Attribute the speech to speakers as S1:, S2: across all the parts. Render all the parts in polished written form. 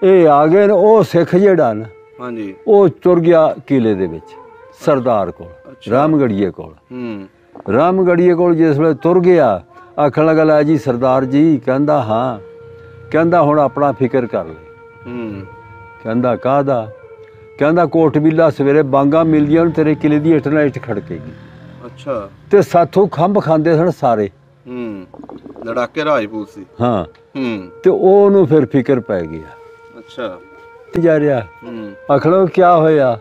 S1: ਇਹ ਆ ਗਏ ਨੇ। ਉਹ ਸਿੱਖ ਜਿਹੜਾ ਨਾ
S2: ਹਾਂਜੀ
S1: ਉਹ ਤੁਰ ਗਿਆ ਕਿਲੇ ਦੇ ਵਿੱਚ ਸਰਦਾਰ ਕੋਲ, ਰਾਮਗੜੀਏ ਕੋਲ। ਰਾਮਗੜੀਏ ਕੋਲ ਜਿਸ ਵੇਲੇ ਤੁਰ ਗਿਆ, ਆਖਣ ਲੱਗਾ ਲੈ ਜੀ ਸਰਦਾਰ ਜੀ। ਕਹਿੰਦਾ ਹਾਂ। ਕਹਿੰਦਾ ਹੁਣ ਆਪਣਾ ਫਿਕਰ ਕਰ ਲੈ। ਕਹਿੰਦਾ ਕਾਹਦਾ? ਕਹਿੰਦਾ ਕੋਟਬੀਲਾ ਸਵੇਰੇ ਬਾਂਗਾ ਮਿਲਦੀਆਂ ਤੇਰੇ ਕਿਲੇ ਦੀ ਇੱਟ ਨਾਲ ਇੱਟ ਖੜਕੇਗੀ।
S2: ਅੱਛਾ।
S1: ਤੇ ਸਾਥੋਂ ਖੰਭ ਖਾਂਦੇ ਸਨ ਸਾਰੇ।
S2: ਲੜਾਕੇ ਰਾਜਪੂਤ ਸੀ।
S1: ਹਾਂ। ਤੇ ਉਹਨੂੰ ਫਿਰ ਫਿਕਰ ਪੈ ਗਿਆ।
S2: ਅੱਛਾ।
S1: ਜਾ ਰਿਹਾ। ਆਖਣ ਕਿਆ ਹੋਇਆ?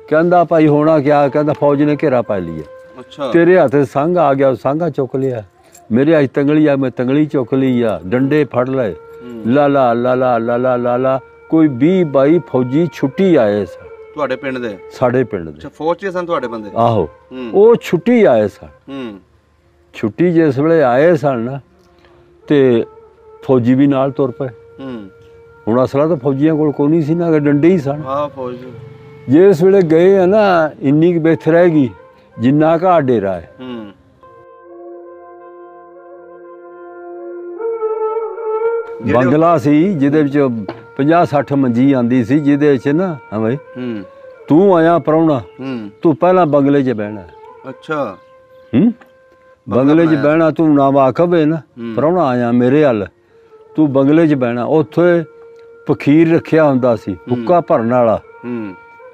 S1: ਕਹਿੰਦਾ ਭਾਈ ਹੋਣਾ ਕਿਆ? ਕਹਿੰਦਾ ਫੌਜ ਨੇ ਘੇਰਾ ਪਾ ਲਿਆ।
S2: ਅੱਛਾ।
S1: ਤੇਰੇ ਹੱਥ ਸੰਘ ਆ ਗਿਆ, ਸੰਘਾ ਚੁੱਕ ਲਿਆ। ਮੇਰੇ ਅੱਜ ਤੰਗਲੀ ਆ, ਮੈਂ ਤੰਗਲੀ ਚੁੱਕ ਲਈ ਆ। ਡੰਡੇ ਫੜ ਲਏ। ਲਾਲਾ ਲਾਲਾ ਲਾਲਾ ਲਾਲਾ ਕੋਈ 20-22 ਫੌਜੀ ਛੁੱਟੀ ਆਏ ਸਨ
S2: ਤੁਹਾਡੇ ਪਿੰਡ ਦੇ? ਸਾਡੇ ਪਿੰਡ ਦੇ। ਅੱਛਾ, ਫੌਜ 'ਚ ਸਨ ਤੁਹਾਡੇ ਬੰਦੇ? ਆਹੋ। ਉਹ ਛੁੱਟੀ ਆਏ ਸਨ। ਛੁੱਟੀ ਜਿਸ ਵੇਲੇ ਆਏ ਸਨ ਨਾ ਤੇ ਫੌਜੀ ਵੀ ਨਾਲ ਤੁਰ ਪਏ। ਹੁਣ ਅਸਲਾ ਤਾਂ ਫੌਜੀਆਂ ਕੋਲ ਕੋਈ ਨਹੀਂ ਸੀ ਨਾ, ਡੰਡੇ ਹੀ ਸਨ। ਹਾਂ ਫੌਜ। ਜਿਸ ਵੇਲੇ ਗਏ ਆ ਨਾ, ਇੰਨੀ ਕੁ ਬਿੱਥ ਰਹਿ ਗਈ ਜਿੰਨਾ ਘਾ ਡੇਰਾ ਹੈ। ਬੰਗਲਾ ਸੀ ਜਿਹਦੇ ਵਿੱਚ 50-60 ਮੰਜੀ ਆਂਦੀ ਸੀ, ਜਿਹਦੇ ਵਿੱਚ ਨਾ ਹਾਂ ਬਈ ਤੂੰ ਆਇਆ ਪ੍ਰਾਹੁਣਾ, ਤੂੰ ਪਹਿਲਾਂ ਬੰਗਲੇ 'ਚ ਬਹਿਣਾ। ਅੱਛਾ। ਬੰਗਲੇ 'ਚ ਬਹਿਣਾ, ਤੂੰ ਨਾ ਵਾਕਫ ਹੈ ਨਾ, ਪ੍ਰਾਹੁਣਾ ਆਇਆ ਮੇਰੇ ਵੱਲ, ਤੂੰ ਬੰਗਲੇ 'ਚ ਬਹਿਣਾ। ਉੱਥੇ ਪਖੀਰ ਰੱਖਿਆ ਹੁੰਦਾ ਸੀ ਹੁੱਕਾ ਭਰਨ ਵਾਲਾ,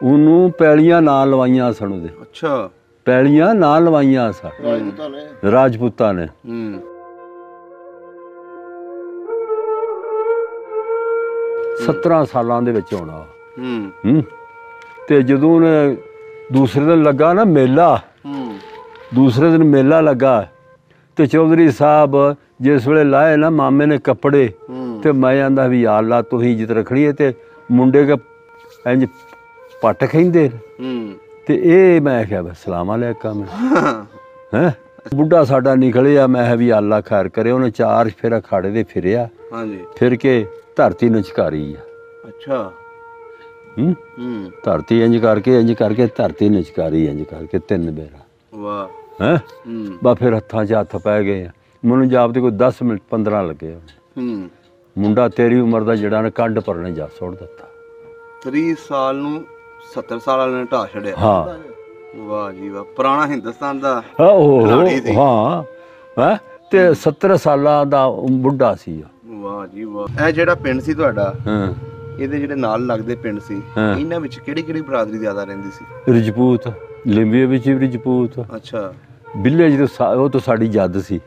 S2: ਉਹਨੂੰ ਪੈਲੀਆਂ ਨਾਲ ਲਵਾਈਆਂ ਸਨ ਉਹਦੇ। ਅੱਛਾ। ਪੈਲੀਆਂ ਨਾਲ ਲਵਾਈਆਂ ਸਨ ਰਾਜਪੂਤਾਂ ਨੇ। 17 ਸਾਲਾਂ ਦੇ ਵਿੱਚ ਹੋਣਾ। ਤੇ ਜਦੋਂ ਉਹਨੇ ਦੂਸਰੇ ਦਿਨ ਲੱਗਾ ਨਾ ਮੇਲਾ, ਦੂਸਰੇ ਦਿਨ ਮੇਲਾ ਲੱਗਾ ਤੇ ਚੌਧਰੀ ਸਾਹਿਬ ਜਿਸ ਵੇਲੇ ਲਾਏ ਨਾ ਮਾਮੇ ਨੇ ਕੱਪੜੇ, ਤੇ ਮੈਂ ਆਂਦਾ ਵੀ ਯਾਰ ਲਾ ਤੁਸੀਂ ਇੱਜ਼ਤ ਰੱਖਣੀ ਹੈ। ਤੇ ਮੁੰਡੇ ਕੇ ਇੰਜ ਪੱਟ ਖੈਂਦੇ ਤੇ ਇਹ ਮੈਂ ਕਿਹਾ ਬਸ ਸਲਾਮ ਅਲੈਕਮ ਹੈ। ਬੁੱਢਾ ਸਾਡਾ ਨਿਕਲਿਆ, ਮੈਂ ਕਿਹਾ ਵੀ ਅੱਲਾ ਖੈਰ ਕਰੇ। ਉਹਨੇ 4 ਫੇਰਾ ਖਾੜੇ ਦੇ ਫਿਰਿਆ, ਫਿਰ ਕੇ ਧਰਤੀ ਨਚਕਾਰੀ ਆ। ਅੱਛਾ। ਧਰਤੀ ਇੰਜ ਕਰਕੇ ਧਰਤੀ ਨਚਕਾਰੀ, ਇੰਜ ਕਰਕੇ 3 ਬੇਰਾ। ਵਾਹ। ਹੈ ਬਾ ਫਿਰ ਹੱਥਾਂ 'ਚ ਹੱਥ ਪੈ ਗਏ। ਮੈਨੂੰ ਜਾਪਦੇ ਕੋਈ 10 ਮਿੰਟ 15 ਲੱਗੇ। ਮੁੰਡਾ ਤੇਰੀ ਉਮਰ ਦਾ ਜਿਹੜਾ ਨੇ ਕੰਡ ਪਰਨੇ ਜਾ ਸੁੱਟ ਦਿੱਤਾ। 30 ਸਾਲ ਨੂੰ 70 ਸਾਲ ਵਾਲੇ ਨੇ ਢਾਹ ਛੱਡਿਆ। ਹਾਂ। ਵਾਹ ਜੀ ਵਾਹ, ਪੁਰਾਣਾ ਹਿੰਦੁਸਤਾਨ ਦਾ। ਹਾਂ। ਹੈ ਤੇ 70 ਸਾਲਾਂ ਦਾ ਬੁੱਢਾ ਸੀ। ਵਾਹ ਜੀ ਵਾਹ। ਇਹ ਜਿਹੜਾ ਪਿੰਡ ਸੀ ਤੁਹਾਡਾ, ਇਹਦੇ ਜਿਹੜੇ ਨਾਲ ਲੱਗਦੇ ਪਿੰਡ ਸੀ, ਇਹਨਾਂ ਵਿੱਚ ਕਿਹੜੀ ਕਿਹੜੀ ਬਰਾਦਰੀ ਜ਼ਿਆਦਾ ਰਹਿੰਦੀ ਸੀ? ਰਜਪੂਤ। ਲਿੰਬੀਏ ਵਿੱਚ ਵੀ ਰਜਪੂਤ। ਅੱਛਾ। ਬਿੱਲੇ ਜਦੋਂ ਉਹ ਤਾਂ ਸਾਡੀ ਜੱਦ ਸੀ।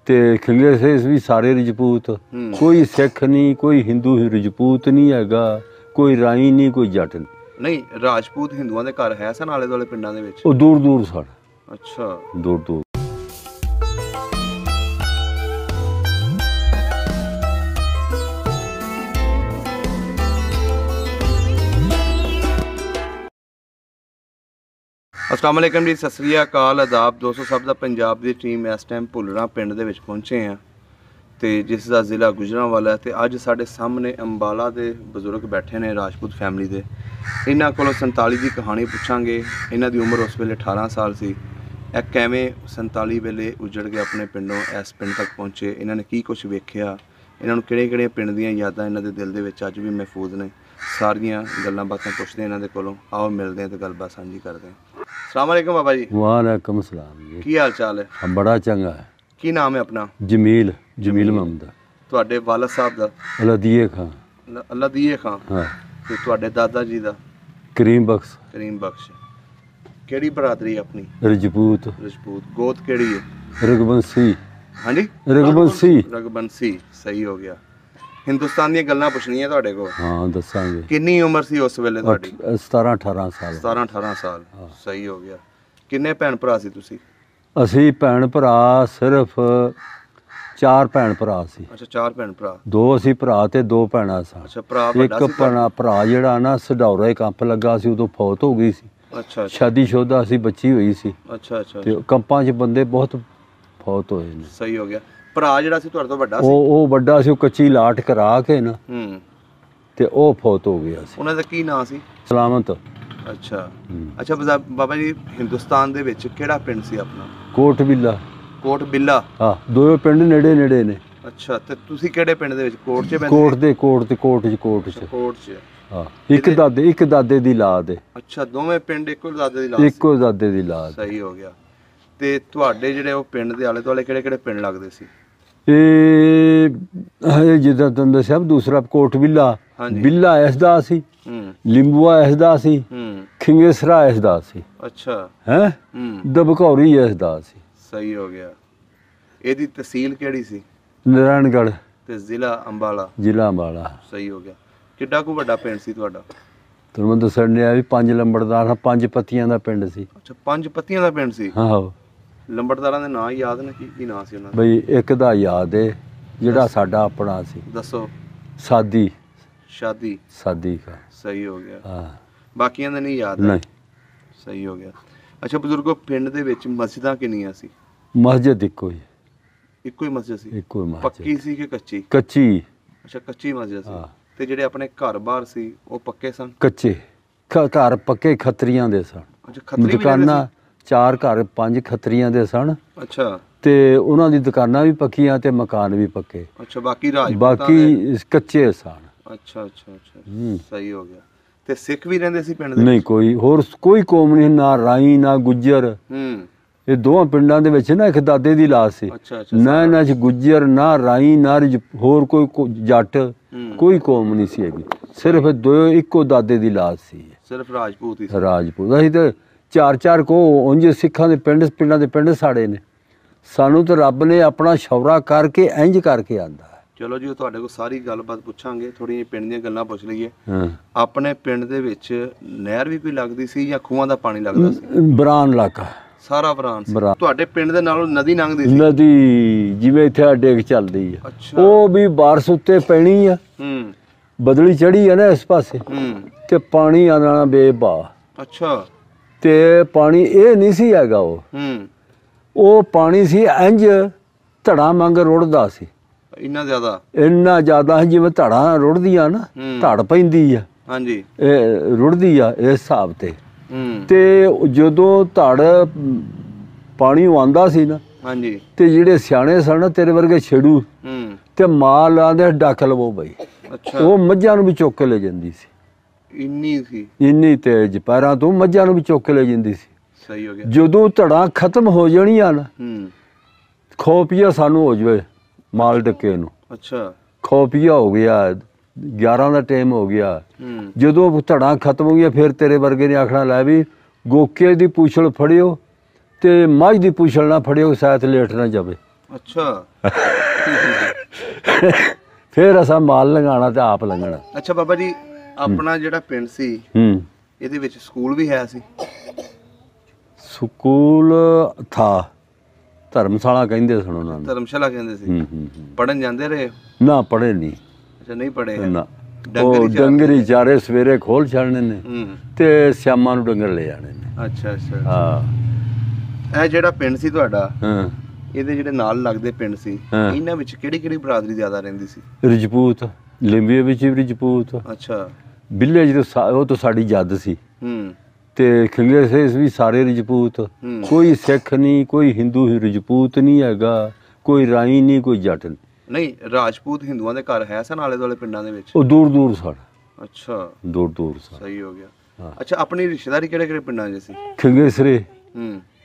S2: ਤੇ ਖਿੰਗਰੇ ਸੇਸ ਵੀ ਸਾਰੇ ਰਜਪੂਤ। ਕੋਈ ਸਿੱਖ ਨਹੀਂ, ਕੋਈ ਹਿੰਦੂ ਰਜਪੂਤ ਨਹੀਂ ਹੈਗਾ, ਕੋਈ ਰਾਈ ਨਹੀਂ, ਕੋਈ ਜੱਟ ਨਹੀਂ। ਰਾਜਪੂਤ ਹਿੰਦੂਆਂ ਦੇ ਘਰ ਹੈ ਸਨ ਆਲੇ ਦੁਆਲੇ ਪਿੰਡਾਂ ਦੇ ਵਿੱਚ? ਉਹ ਦੂਰ ਦੂਰ ਸਨ। ਅੱਛਾ। ਦੂਰ ਦੂਰ। अस्सलाम वालेकुम जी, सत श्री अकाल, आदाब दोस्तों। सब का पंजाब की टीम इस टाइम भुल्लना पिंड दे विच पहुंचे हैं तो जिसका ज़िला गुजरांवाला है। तो अज साढ़े सामने अंबाला के बजुर्ग बैठे ने राजपूत फैमिली के। इन्हों को 47 की कहानी पूछांगे। इन्हों की उम्र उस वेले 18 साल सी। किवें 47 वेले उजड़ के अपने पिंडों इस पिंड तक पहुँचे, इन्होंने की कुछ वेख्या, इन्होंने किहड़े पिंड दीयां यादां इन्हां दे दिल दे विच अज भी महफूज ने। सारियां गल्लां बातां पुछदे इन्हां दे कोलों। आओ मिलदे हैं तो गलबात साझी करते हैं। अस्सलाम वालेकुम बाबा जी। वालेकुम सलाम जी। की हाल चाल है? बड़ा चंगा है। की नाम है अपना? जमील। जमील महमूद। तुहाडे वालिद साहब दा? अलादीए खां। अलादीए खां। हाँ। ते तुहाडे दादा जी दा? करीम बख्श। करीम बख्श। केड़ी बरादरी अपनी? रजपूत। रजपूत। गोत केड़ी है? रघुवंशी। हाँ जी, रघुवंशी। रघुवंशी, सही हो गया। हिंदुस्तान दी गल्लां पुछणियां तुहाडे कोल? हाँ दसांगे। किन्नी उम्र सी उस वेले तुहाडी? 17-18 साल। 17-18 साल। सही हो गया। किन्ने भैन भरा सी तुसी? असी भैन भरा सिर्फ 4 भैन भरा सी। अच्छा, 4 भैन भरा। 2 असी भरा ते 2 भैणां सा। अच्छा, भरा वड्डा सी? एक भरा जिहड़ा ना सढौरे कंप लगा सी, उदों फौत हो गई सी। अच्छा। शादीशुदा सी, बच्ची हुई सी। अच्छा अच्छा। ते कंपां 'च बंदे बहुत फौत होए ने। सही हो गया। भरा जिहड़ा सी तुहाडे तो वड्डा सी? ਉਹ ਵੱਡਾ ਸੀ, ਉਹ ਕੱਚੀ ਲਾਟ ਕਰਾ ਕੇ ਨਾ ਤੇ ਉਹ ਫੌਤ ਹੋ ਗਿਆ ਸੀ। ਉਹਨਾਂ ਦਾ ਕੀ ਨਾਂ ਸੀ? ਸਲਾਮਤ। ਅੱਛਾ ਅੱਛਾ। ਬਾਬਾ ਜੀ, ਹਿੰਦੁਸਤਾਨ ਦੇ ਵਿੱਚ ਕਿਹੜਾ ਪਿੰਡ ਸੀ ਆਪਣਾ? ਕੋਟ ਬਿੱਲਾ। ਕੋਟ ਬਿੱਲਾ। ਹਾਂ, ਦੋਵੇਂ ਪਿੰਡ ਨੇੜੇ ਨੇੜੇ ਨੇ। ਅੱਛਾ, ਤੇ ਤੁਸੀਂ ਕਿਹੜੇ ਪਿੰਡ ਦੇ ਵਿੱਚ? ਕੋਟ 'ਚ ਪੈਂਦੇ?
S1: ਕੋਟ ਚ
S2: ਕੋਟ 'ਚ।
S1: ਹਾਂ, ਇੱਕ ਦਾਦੇ ਦੀ ਲਾਦ ਹੈ।
S2: ਅੱਛਾ, ਦੋਵੇਂ ਪਿੰਡ ਇੱਕੋ ਦਾਦੇ ਦੀ ਲਾਦ?
S1: ਇੱਕੋ ਦਾਦੇ ਦੀ ਲਾਦ।
S2: ਸਹੀ ਹੋ ਗਿਆ। ਤੇ ਤੁਹਾਡੇ ਜਿਹੜੇ ਉਹ ਪਿੰਡ ਦੇ ਆਲੇ ਦੁਆਲੇ ਕਿਹੜੇ ਕਿਹੜੇ ਪਿੰਡ ਲੱਗਦੇ ਸੀ?
S1: ਇਹ ਜਿੱਦਾਂ ਤੁਹਾਨੂੰ ਦੱਸਿਆ ਦੂਸਰਾ ਕੋਟ ਬਿੱਲਾ ਇਸ ਦਾ ਸੀ, ਲਿੰਬੂਆ ਇਸ ਦਾ ਸੀ, ਖਿੰਗੇਸਰਾ ਇਸ ਦਾ ਸੀ।
S2: ਅੱਛਾ।
S1: ਹੈ ਦਬਕੌਰੀ ਇਸ ਦਾ ਸੀ।
S2: ਸਹੀ ਹੋ ਗਿਆ। ਇਹਦੀ ਤਹਿਸੀਲ ਕਿਹੜੀ ਸੀ?
S1: ਨਾਰਾਇਣਗੜ੍ਹ।
S2: ਤੇ ਜ਼ਿਲ੍ਹਾ ਅੰਬਾਲਾ?
S1: ਜ਼ਿਲ੍ਹਾ ਅੰਬਾਲਾ।
S2: ਸਹੀ ਹੋ ਗਿਆ। ਕਿੱਡਾ ਕੁ ਵੱਡਾ ਪਿੰਡ ਸੀ ਤੁਹਾਡਾ?
S1: ਤੁਹਾਨੂੰ ਮੈਂ ਦੱਸਣ ਡਿਆ ਵੀ 5 ਲੰਬੜਦਾਰ, 5 ਪੱਤੀਆਂ ਦਾ ਪਿੰਡ ਸੀ।
S2: ਅੱਛਾ, 5 ਪੱਤੀਆਂ ਦਾ ਪਿੰਡ ਸੀ?
S1: ਹਾਂ।
S2: ਲੰਬੜਦਾਰਾਂ ਦੇ ਨਾਂ ਯਾਦ ਨੇ? ਕੀ ਨਾਂ ਸੀ ਉਹਨਾਂ ਦਾ?
S1: ਬਈ ਇੱਕ ਦਾ ਯਾਦ ਹੈ ਜਿਹੜਾ ਸਾਡਾ ਆਪਣਾ ਸੀ।
S2: ਦੱਸੋ।
S1: ਸਾਦੀ ਕਾ।
S2: ਸਹੀ ਹੋ ਗਿਆ।
S1: ਹਾਂ,
S2: ਬਾਕੀਆਂ ਦਾ ਨਹੀਂ ਯਾਦ?
S1: ਨਹੀਂ।
S2: ਸਹੀ ਹੋ ਗਿਆ। ਅੱਛਾ ਬਜ਼ੁਰਗੋ, ਪਿੰਡ ਦੇ ਵਿੱਚ ਮਸਜਿਦਾਂ ਕਿੰਨੀਆਂ ਸੀ?
S1: ਮਸਜਿਦ ਇੱਕੋ ਹੀ
S2: ਮਸਜਿਦ ਸੀ?
S1: ਇੱਕੋ ਹੀ ਮਸਜਿਦ।
S2: ਪੱਕੀ ਸੀ ਕਿ ਕੱਚੀ?
S1: ਕੱਚੀ।
S2: ਅੱਛਾ, ਕੱਚੀ ਮਸਜਿਦ ਸੀ। ਤੇ ਜਿਹੜੇ ਆਪਣੇ ਘਰ-ਬਾਰ ਸੀ ਉਹ ਪੱਕੇ ਸਨ?
S1: ਕੱਚੇ ਘਰ ਪੱਕੇ ਖੱਤਰੀਆਂ ਦੇ ਸਨ।
S2: ਅੱਛਾ, ਖੱਤਰੀ
S1: ਦੁਕਾਨਾਂ 4 ਘਰ 5 ਖੱਤਰੀਆਂ ਦੇ ਸਨ।
S2: ਅੱਛਾ।
S1: ਤੇ ਉਹਨਾਂ ਦੀ ਦੁਕਾਨਾਂ ਵੀ ਪੱਕੀਆਂ ਤੇ ਮਕਾਨ ਵੀ ਪੱਕੇ।
S2: ਅੱਛਾ, ਬਾਕੀ ਰਾਜਪੂਤਾਂ
S1: ਬਾਕੀ ਕੱਚੇ ਸਨ।
S2: ਅੱਛਾ। ਸਹੀ ਹੋ ਗਿਆ। ਤੇ ਸਿੱਖ ਵੀ ਰਹਿੰਦੇ ਸੀ ਪਿੰਡ ਦੇ?
S1: ਨਹੀਂ, ਕੋਈ ਕੌਮ ਨਹੀਂ, ਨਾ ਰਾਈ ਨਾ ਗੁੱਜਰ। ਇਹ ਦੋਵਾਂ ਪਿੰਡਾਂ ਦੇ ਵਿੱਚ ਨਾ ਇੱਕ ਦਾਦੇ ਦੀ ਲਾਸ਼ ਸੀ। ਨਾ ਇਹਨਾਂ 'ਚ ਗੁੱਜਰ, ਨਾ ਰਾਈ, ਨਾ ਹੋਰ ਕੋਈ ਜੱਟ, ਕੋਈ ਕੌਮ ਨਹੀਂ ਸੀ ਹੈਗੀ। ਸਿਰਫ ਇੱਕੋ ਦਾਦੇ ਦੀ ਲਾਸ਼ ਸੀ।
S2: ਸਿਰਫ ਰਾਜਪੂਤ ਹੀ ਸੀ?
S1: ਰਾਜਪੂਤ। ਅਸੀਂ ਤੇ 4 ਕੋ ਉਂਝ ਸਿੱਖਾਂ ਦੇ ਪਿੰਡਾਂ ਦੇ ਪਿੰਡ ਸਾੜੇ ਨੇ। ਸਾਨੂੰ ਤਾਂ ਰੱਬ ਨੇ ਆਪਣਾ ਸ਼ੌਰਾ ਕਰਕੇ ਇੰਜ ਕਰਕੇ ਆਂਦਾ।
S2: ਚਲੋ ਜੀ, ਤੁਹਾਡੇ ਕੋਲ ਸਾਰੀ ਗੱਲਬਾਤ ਪੁੱਛਾਂਗੇ। ਥੋੜ੍ਹੀਆਂ ਪਿੰਡ ਦੀਆਂ ਗੱਲਾਂ ਪੁੱਛ ਲਈਏ। ਆਪਣੇ ਪਿੰਡ ਦੇ ਵਿੱਚ ਨਹਿਰ ਵੀ ਕੋਈ ਲੱਗਦੀ ਸੀ ਜਾਂ ਖੂਹਾਂ ਦਾ ਪਾਣੀ ਲੱਗਦਾ ਸੀ?
S1: ਬਰਾਨ ਇਲਾਕਾ
S2: ਸਾਰਾ ਬਰਾਨ ਸੀ। ਤੁਹਾਡੇ ਪਿੰਡ ਦੇ ਨਾਲੋਂ ਨਦੀ ਲੰਘਦੀ ਸੀ?
S1: ਨਦੀ ਜਿਵੇਂ ਇੱਥੇ ਡੇਕ ਚੱਲਦੀ ਆ।
S2: ਅੱਛਾ।
S1: ਉਹ ਵੀ ਬਾਰਿਸ਼ ਉੱਤੇ ਪੈਣੀ ਆ। ਬਦਲੀ ਚੜੀ ਆ ਨਾ ਇਸ ਪਾਸੇ, ਤੇ ਪਾਣੀ ਆਣਾ ਬੇਬਾ।
S2: ਅੱਛਾ।
S1: ਤੇ ਪਾਣੀ ਇਹ ਨਹੀਂ ਸੀ ਹੈਗਾ, ਉਹ ਪਾਣੀ ਸੀ ਇੰਜ ਧੜਾ ਮੰਗ ਰੁੜਦਾ ਸੀ। ਇੰਨਾ ਜ਼ਿਆਦਾ ਜਿਵੇਂ ਧੜਾਂ ਰੁੜਦੀਆਂ ਨਾ, ਧੜ ਪੈਂਦੀ ਆ। ਹਾਂਜੀ। ਇਹ ਰੁੜਦੀ ਆ ਇਸ ਹਿਸਾਬ ਤੇ ਜਦੋਂ ਧੜ ਪਾਣੀ ਆਉਂਦਾ ਸੀ ਨਾ, ਤੇ ਜਿਹੜੇ ਸਿਆਣੇ ਸਨ ਤੇਰੇ ਵਰਗੇ ਛੇੜੂ ਤੇ ਮਾਲ ਆਂਦੇ ਡੱਕ ਲਵੋ ਬਈ। ਉਹ ਮੱਝਾਂ ਨੂੰ ਵੀ ਚੁੱਕ ਕੇ ਲੈ ਜਾਂਦੀ ਸੀ। ਇੰਨੀ ਤੇਜ਼ ਪੈਰਾਂ ਤੋਂ ਮੱਝਾਂ ਨੂੰ ਵੀ ਚੁੱਕ ਕੇ ਲੈ ਜਾਂਦੀ ਸੀ। ਸਹੀ ਹੋ ਗਿਆ। ਜਦੋਂ ਧੜਾਂ ਖਤਮ ਹੋ ਜਾਣੀਆਂ ਨਾ, ਖੋਪੀਆ ਸਾਨੂੰ ਹੋ ਜਾਵੇ ਮਾਲ ਡੱਕੇ ਨੂੰ। ਅੱਛਾ। ਖੋਪੀਆ ਹੋ ਗਿਆ, 11 ਦਾ ਟਾਈਮ ਹੋ ਗਿਆ। ਜਦੋਂ ਧੜਾਂ ਖਤਮ ਹੋ ਗਈਆਂ, ਫਿਰ ਤੇਰੇ ਵਰਗੇ ਨੇ ਆਖਣਾ ਲੈ ਵੀ ਗੋਕੇ ਦੀ ਪੂਛਲ ਫੜਿਓ ਤੇ ਮੱਝ ਦੀ ਪੂਛਲ ਨਾ ਫੜਿਓ, ਸ਼ਾਇਦ ਲੇਟ ਨਾ ਜਾਵੇ। ਅੱਛਾ। ਫਿਰ ਅਸਾਂ ਮਾਲ ਲੰਘਾਣਾ ਤੇ ਆਪ ਲੰਘਣਾ। ਅੱਛਾ ਬਾਬਾ ਜੀ, ਆਪਣਾ ਜਿਹੜਾ ਪਿੰਡ ਸੀ ਇਹਦੇ ਵਿੱਚ ਸਕੂਲ ਵੀ ਹੈ ਸੀ? ਸਕੂਲ ਥਾ, ਧਰਮਸ਼ਾਲਾ ਕਹਿੰਦੇ ਸਨ ਉਹਨਾਂ ਨੂੰ। ਧਰਮਸ਼ਾਲਾ ਕਹਿੰਦੇ ਸੀ। ਪੜਨ ਜਾਂਦੇ ਰਹੇ? ਨਾ, ਪੜ੍ਹੇ ਨਹੀਂ। ਅੱਛਾ, ਨਹੀਂ ਪੜ੍ਹੇ ਨਾ। ਉਹ ਡੰਗਰੀ ਚਾਰੇ ਸਵੇਰੇ ਖੋਲ ਛੱਡਣੇ ਨੇ ਤੇ ਸ਼ਾਮਾਂ ਨੂੰ ਡੰਗਰ ਲੈ ਜਾਣੇ ਨੇ। ਅੱਛਾ। ਹਾਂ। ਇਹ ਜਿਹੜਾ ਪਿੰਡ ਸੀ ਤੁਹਾਡਾ, ਇਹਦੇ ਜਿਹੜੇ ਨਾਲ ਲੱਗਦੇ ਪਿੰਡ ਸੀ, ਇਹਨਾਂ ਵਿੱਚ ਕਿਹੜੀ ਬਰਾਦਰੀ ਜ਼ਿਆਦਾ ਰਹਿੰਦੀ ਸੀ? ਰਜਪੂਤ। ਲਿੰਬੀਏ ਵਿੱਚ ਵੀ ਰਜਪੂਤ। ਅੱਛਾ। ਬਿੱਲੇ ਜਦੋਂ ਉਹ ਤਾਂ ਸਾਡੀ ਜੱਦ ਸੀ। ਤੇ ਖਿੰਗੇਸੇ ਵੀ ਸਾਰੇ ਰਜਪੂਤ। ਕੋਈ ਸਿੱਖ ਨਹੀਂ, ਕੋਈ ਹਿੰਦੂ ਰਜਪੂਤ ਨਹੀਂ ਹੈਗਾ, ਕੋਈ ਰਾਈ ਨਹੀਂ, ਕੋਈ ਜੱਟ ਨਹੀਂ। ਰਾਜਪੂਤ ਹਿੰਦੂਆਂ ਦੇ ਘਰ ਹੈ ਸਨ ਆਲੇ ਦੁਆਲੇ ਪਿੰਡਾਂ ਦੇ ਵਿੱਚ? ਉਹ ਦੂਰ ਸਨ। ਅੱਛਾ, ਦੂਰ ਸਨ। ਸਹੀ ਹੋ ਗਿਆ। ਅੱਛਾ, ਆਪਣੀ ਰਿਸ਼ਤੇਦਾਰੀ ਕਿਹੜੇ ਪਿੰਡਾਂ 'ਚ ਸੀ? ਖਿੰਗੇਸਰੇ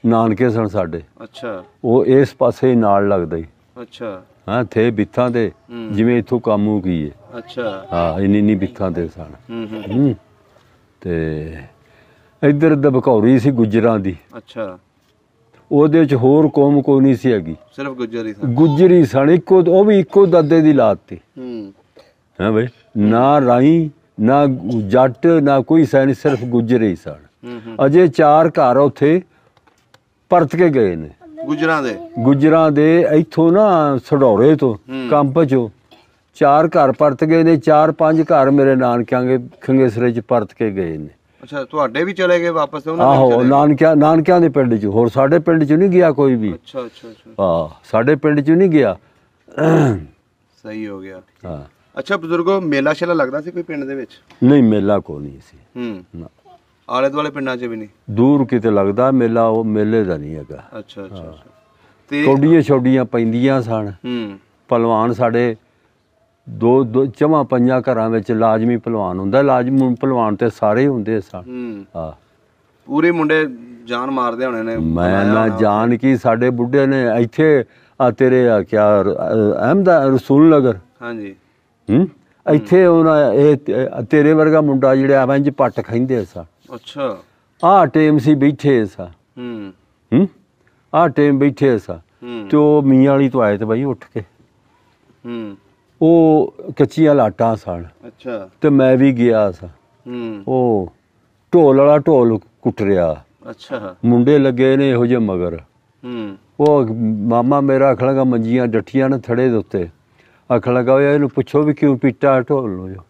S1: ਨਾਨਕੇ ਸਨ ਸਾਡੇ। ਅੱਛਾ। ਉਹ ਇਸ ਪਾਸੇ ਨਾਲ ਲੱਗਦਾ ਹੀ। ਅੱਛਾ। ਹਾਂ, ਥੇ ਬਿੱਥਾਂ ਤੇ ਜਿਵੇਂ ਇੱਥੋਂ ਕਾਮੂ ਕੀ ਹੈ। ਅੱਛਾ। ਹਾਂ, ਇੰਨੀ ਬਿੱਥਾਂ ਤੇ ਸਨ। ਤੇ ਇੱਧਰ ਦਬਕੌਰੀ ਸੀ ਗੁੱਜਰਾਂ ਦੀ। ਅੱਛਾ। ਉਹਦੇ ਚ ਹੋਰ ਕੌਮ ਕੋਈ ਨਹੀਂ ਸੀ ਹੈਗੀ, ਸਿਰਫ ਗੁੱਜਰੀ ਸਨ। ਉਹ ਵੀ ਇੱਕੋ ਦਾਦੇ ਦੀ ਲਾਤ ਤੀ। ਹੈ ਬਈ, ਨਾ ਰਾਈ ਨਾ ਜੱਟ ਨਾ ਕੋਈ ਸੈਨ, ਸਿਰਫ ਗੁੱਜਰੇ ਹੀ ਸਨ। ਅਜੇ 4 ਘਰ ਉੱਥੇ ਪਰਤ ਕੇ ਗਏ ਨੇ ਗੁੱਜਰਾਂ ਦੇ ਇੱਥੋਂ ਨਾ ਸਡੌਰੇ ਤੋਂ ਕੰਪ ਚੋਂ 4 ਘਰ ਪਰਤ ਗਏ ਨੇ। 4-5 ਘਰ ਮੇਰੇ ਨਾਨਕਿਆਂ ਦੇ ਖੰਗੇਸਰੇ ਚ ਪਰਤ ਕੇ ਗਏ ਨੇ। ਅੱਛਾ, ਤੁਹਾਡੇ ਵੀ ਚਲੇ ਗਏ ਵਾਪਸ? ਆਹੋ, ਨਾਨਕਿਆਂ ਦੇ ਪਿੰਡ ਚ। ਹੋਰ ਸਾਡੇ ਪਿੰਡ ਚ ਨਹੀਂ ਗਿਆ ਕੋਈ ਵੀ। ਅੱਛਾ। ਹਾਂ, ਸਾਡੇ ਪਿੰਡ ਚ ਨਹੀਂ ਗਿਆ। ਸਹੀ ਹੋ ਗਿਆ। ਹਾਂ। ਅੱਛਾ ਬਜ਼ੁਰਗੋ, ਮੇਲਾ ਸ਼ੇਲਾ ਲੱਗਦਾ ਸੀ ਕੋਈ ਪਿੰਡ ਦੇ ਵਿੱਚ? ਨਹੀਂ, ਮੇਲਾ ਕੋਈ ਨਹੀਂ ਸੀ। ਆਲੇ ਦੁਆਲੇ ਪਿੰਡਾਂ 'ਚ ਵੀ ਨਹੀਂ? ਦੂਰ ਕਿਤੇ ਲੱਗਦਾ ਮੇਲਾ, ਉਹ ਮੇਲੇ ਦਾ ਨਹੀਂ ਹੈਗਾ। ਅੱਛਾ। ਤੇ ਕੌਡੀਆਂ ਛੌਡੀਆਂ ਪੈਂਦੀਆਂ ਸਨ। ਪਹਿਲਵਾਨ ਸਾਡੇ ਦੋ ਚਵਾਂ ਪੰਜਾਂ ਘਰਾਂ ਵਿੱਚ ਲਾਜ਼ਮੀ ਪਹਿਲਵਾਨ ਹੁੰਦਾ। ਲਾਜ਼ਮੀ ਪਹਿਲਵਾਨ ਤੇ ਸਾਰੇ ਹੀ ਹੁੰਦੇ ਸਨ। ਹਾਂ,
S2: ਪੂਰੇ ਮੁੰਡੇ ਜਾਨ ਮਾਰਦੇ ਹੋਣੇ ਨੇ।
S1: ਮੈਂ ਨਾ ਜਾਣ ਕੀ, ਸਾਡੇ ਬੁੱਢੇ ਨੇ ਇੱਥੇ ਆ ਤੇਰੇ ਆ ਕਿਆ ਅਹਿਮਦ ਰਸੂਲ ਨਗਰ,
S2: ਹਾਂਜੀ,
S1: ਇੱਥੇ ਉਹਨਾਂ ਇਹ ਤੇਰੇ ਵਰਗਾ ਮੁੰਡਾ ਜਿਹੜੇ ਇੰਜ ਪੱਟ ਖਾਂਦੇ ਸਨ।
S2: ਅੱਛਾ,
S1: ਆਹ ਟਾਈਮ ਸੀ ਬੈਠੇ ਸਾ, ਆਹ ਟਾਈਮ ਬੈਠੇ ਸਾ ਤੇ ਉਹ ਮੀਆਂ ਵਾਲੀ ਤੋਂ ਆਏ ਤੇ ਬਾਈ ਉੱਠ ਕੇ, ਉਹ ਕੱਚੀਆਂ ਲਾਟਾਂ ਸਨ।
S2: ਅੱਛਾ,
S1: ਤੇ ਮੈਂ ਵੀ ਗਿਆ ਸਾਂ। ਉਹ ਢੋਲ ਵਾਲਾ ਢੋਲ ਕੁੱਟ ਰਿਹਾ।
S2: ਅੱਛਾ,
S1: ਮੁੰਡੇ ਲੱਗੇ ਨੇ ਇਹੋ ਜਿਹੇ ਮਗਰ। ਉਹ ਮਾਮਾ ਮੇਰਾ ਆਖਣ ਲੱਗਾ ਮੰਜੀਆਂ ਡੱਠੀਆਂ ਨੇ ਥੜੇ ਦੇ ਉੱਤੇ, ਆਖਣ ਲੱਗਾ ਓਏ ਇਹਨੂੰ ਪੁੱਛੋ ਵੀ ਕਿਉਂ ਪੀਟਾ ਢੋਲ ਨੂੰ ਜੋ।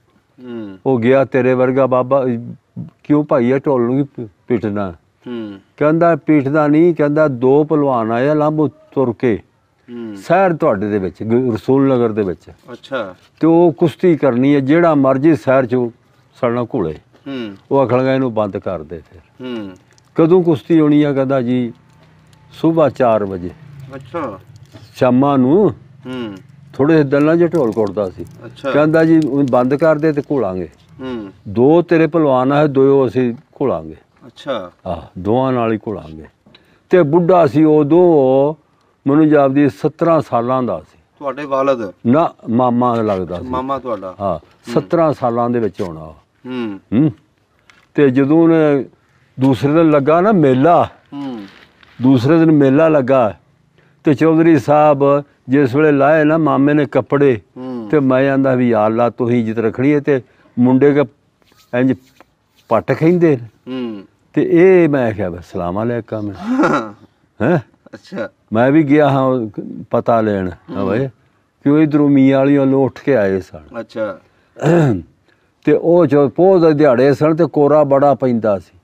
S1: ਉਹ ਗਿਆ ਤੇਰੇ ਵਰਗਾ ਬਾਬਾ, ਕਿਉਂ ਭਾਈ ਇਹ ਢੋਲ ਨੂੰ ਕੀ ਪੀਟਣਾ? ਕਹਿੰਦਾ ਪੀਟਦਾ ਨਹੀਂ, ਕਹਿੰਦਾ ਦੋ ਪਹਿਲਵਾਨ ਆਏ ਲਾਂਭੋ ਤੁਰ ਕੇ ਸ਼ਹਿਰ ਤੁਹਾਡੇ ਦੇ ਵਿੱਚ ਰਸੂਲ ਨਗਰ ਦੇ ਵਿੱਚ।
S2: ਅੱਛਾ, ਤੇ
S1: ਉਹ ਕੁਸ਼ਤੀ ਕਰਨੀ ਹੈ, ਜਿਹੜਾ ਮਰਜੀ ਸ਼ਹਿਰ ਚ ਸਾਡਾ ਘੋਲੇ। ਉਹ ਆਖਣ ਲੱਗਾ ਇਹਨੂੰ ਬੰਦ ਕਰ ਦੇ। ਫਿਰ ਕਦੋਂ ਕੁਸ਼ਤੀ ਹੋਣੀ ਆ? ਕਹਿੰਦਾ ਜੀ ਸੁਬਾਹ 4 ਵਜੇ।
S2: ਅੱਛਾ,
S1: ਸ਼ਾਮਾਂ ਨੂੰ ਥੋੜੇ ਦਿਨਾਂ ਚ ਢੋਲ ਕੁੱਟਦਾ ਸੀ। ਕਹਿੰਦਾ ਜੀ ਬੰਦ ਕਰ ਦੇ ਤੇ ਘੋਲਾਂਗੇ। ਦੋ ਤੇਰੇ ਪਹਿਲਵਾਨ ਆ, ਦੋ ਅਸੀਂ ਘੋਲਾਂਗੇ। ਅੱਛਾ, ਆਹ ਦੋਵਾਂ ਨਾਲ ਹੀ ਘੋਲਾਂਗੇ। ਤੇ ਬੁੱਢਾ ਸੀ ਉਦੋਂ, ਮੈਨੂੰ ਜਾਪਦੀ 17 ਸਾਲਾਂ ਦਾ ਸੀ। ਤੁਹਾਡੇ ਵਾਲਦ? ਨਾ, ਮਾਮਾ ਲੱਗਦਾ ਸੀ। ਮਾਮਾ ਤੁਹਾਡਾ? ਹਾਂ, 17 ਸਾਲਾਂ ਦੇ ਵਿੱਚ ਹੋਣਾ। ਤੇ ਜਦੋਂ ਉਹਨੇ ਦੂਸਰੇ ਦਿਨ ਲੱਗਾ ਨਾ ਮੇਲਾ, ਦੂਸਰੇ ਦਿਨ ਮੇਲਾ ਲੱਗਾ ਤੇ ਚੌਧਰੀ ਸਾਹਿਬ ਜਿਸ ਵੇਲੇ ਲਾਏ ਨਾ ਮਾਮੇ ਨੇ ਕੱਪੜੇ, ਤੇ ਮੈਂ ਆਂਦਾ ਵੀ ਯਾਰ ਲਾ ਤੁਸੀਂ ਇੱਜ਼ਤ ਰੱਖਣੀ ਹੈ। ਤੇ ਮੁੰਡੇ ਕੇ ਇੰਜ ਪੱਟ ਖੈਂਦੇ ਤੇ ਇਹ ਮੈਂ ਕਿਹਾ ਸਲਾਮ ਅਲੈਕਮ ਹੈ। ਅੱਛਾ, ਮੈਂ ਵੀ ਗਿਆ ਹਾਂ ਪਤਾ ਲੈਣ ਭਾਈ ਕਿਉਂ ਇਧਰੋਂ ਮੀਆਂ ਵਾਲੀ ਵੱਲੋਂ ਉੱਠ ਕੇ ਆਏ ਸਨ। ਅੱਛਾ, ਤੇ ਉਹ ਜੋ ਪੋਹ ਦੇ ਦਿਹਾੜੇ ਸਨ ਤੇ ਕੋਰਾ ਬੜਾ ਪੈਂਦਾ ਸੀ।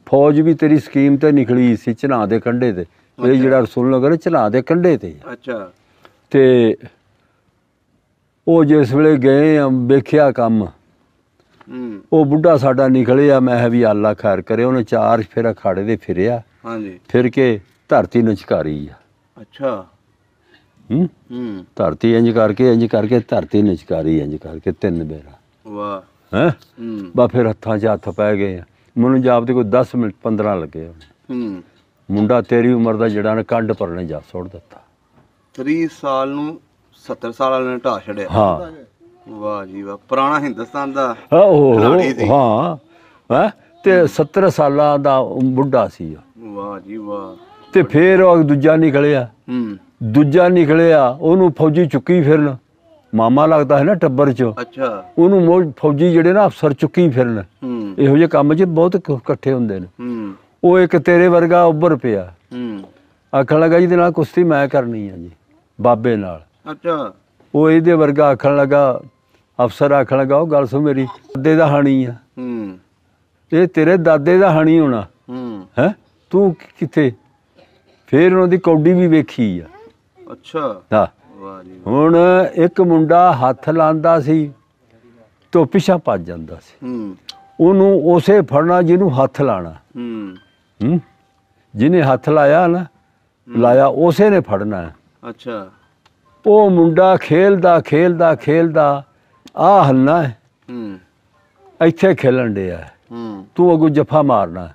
S1: ਫੌਜ ਵੀ ਤੇਰੀ ਸਕੀਮ ਤੇ ਨਿਕਲੀ ਸੀ ਝਨਾਹ ਦੇ ਕੰਢੇ ਤੇ, ਇਹ ਜਿਹੜਾ ਰਸੂਲ ਨਗਰ ਝਨਾਹ ਦੇ ਕੰਢੇ ਤੇ। ਅੱਛਾ, ਤੇ ਉਹ ਜਿਸ ਵੇਲੇ ਗਏ ਆ ਵੇਖਿਆ ਕੰਮ, ਉਹ ਬੁੱਢਾ ਸਾਡਾ ਨਿਕਲਿਆ। ਮੈਂ ਕਿਹਾ ਵੀ ਅੱਲਾ ਖੈਰ ਕਰੇ। ਉਹਨੇ 4 ਫੇਰ ਅਖਾੜੇ ਦੇ ਫਿਰਿਆ, ਫਿਰ ਕੇ ਧਰਤੀ ਨਚਕਾਰੀ ਆ। ਅੱਛਾ, ਧਰਤੀ ਇੰਜ ਕਰਕੇ ਧਰਤੀ ਨਚਕਾਰੀ ਇੰਜ ਕਰਕੇ 3 ਬੇਰਾ। ਵਾਹ, ਹੈ ਬਾ ਫਿਰ ਹੱਥਾਂ 'ਚ ਹੱਥ ਪੈ ਗਏ। ਮੈਨੂੰ ਜਾਪਦੇ ਕੋਈ 10 ਮਿੰਟ 15 ਲੱਗੇ। ਮੁੰਡਾ ਤੇਰੀ ਉਮਰ ਦਾ ਜਿਹੜਾ ਨੇ ਕੰਡ ਪਰਨੇ ਜਾ ਸੁੱਟ ਦਿੱਤਾ। 30 ਸਾਲ ਨੂੰ 70 ਸਾਲ ਵਾਲੇ ਨੇ ਢਾਹ ਛੜਿਆ। ਹਾਂ, ਵਾਹ ਜੀ ਵਾਹ, ਪੁਰਾਣਾ ਹਿੰਦੁਸਤਾਨ ਦਾ। ਹਾਂ, ਹੈ ਤੇ 70 ਸਾਲਾਂ ਦਾ ਬੁੱਢਾ ਸੀ। ਵਾਹ ਜੀ ਵਾਹ। ਤੇ ਫੇਰ ਉਹ ਦੂਜਾ ਨਿਕਲਿਆ, ਉਹਨੂੰ ਫੌਜੀ ਚੁੱਕੀ ਫਿਰਨ। ਮਾਮਾ ਲੱਗਦਾ ਹੈ ਨਾ ਟੱਬਰ ਚ। ਅੱਛਾ, ਉਹਨੂੰ ਫੌਜੀ ਜਿਹੜੇ ਨਾ ਅਫਸਰ ਚੁੱਕੀ ਫਿਰਨ। ਇਹੋ ਜਿਹੇ ਕੰਮ 'ਚ ਬਹੁਤ ਇਕੱਠੇ ਹੁੰਦੇ ਨੇ। ਉਹ ਇੱਕ ਤੇਰੇ ਵਰਗਾ ਉੱਭਰ ਪਿਆ, ਆਖਣ ਲੱਗਾ ਜਿਹਦੇ ਨਾਲ ਕੁਸ਼ਤੀ ਮੈਂ ਕਰਨੀ ਆ ਜੀ, ਬਾਬੇ ਨਾਲ। ਅੱਛਾ, ਉਹ ਇਹਦੇ ਵਰਗਾ ਆਖਣ ਲੱਗਾ, ਅਫਸਰ ਆਖਣ ਲੱਗਾ ਉਹ ਗੱਲ ਸੁਣ ਮੇਰੀ ਦਾਦੇ ਦਾ ਹਾਣੀ ਆ, ਇਹ ਤੇਰੇ ਦਾਦੇ ਦਾ ਹਾਣੀ ਹੋਣਾ ਹੈ, ਤੂੰ ਕਿੱਥੇ? ਫੇਰ ਉਹਨਾਂ ਦੀ ਕੌਡੀ ਵੀ ਵੇਖੀ ਆ। ਅੱਛਾ, ਹਾਂ। ਹੁਣ ਇੱਕ ਮੁੰਡਾ ਹੱਥ ਲਾਂਦਾ ਸੀ ਤੋਂ ਪਿੱਛਾ ਭੱਜ ਜਾਂਦਾ ਸੀ। ਉਹਨੂੰ ਉਸੇ ਫੜਨਾ ਜਿਹਨੂੰ ਹੱਥ ਲਾਣਾ। ਜਿਹਨੇ ਹੱਥ ਲਾਇਆ ਨਾ, ਲਾਇਆ ਉਸੇ ਨੇ ਫੜਨਾ। ਅੱਛਾ, ਉਹ ਮੁੰਡਾ ਖੇਲਦਾ ਆ ਹੱਲਣਾ ਹੈ, ਇੱਥੇ ਖੇਲਣ ਡਿਆ, ਤੂੰ ਅੱਗੋਂ ਜੱਫਾ ਮਾਰਨਾ।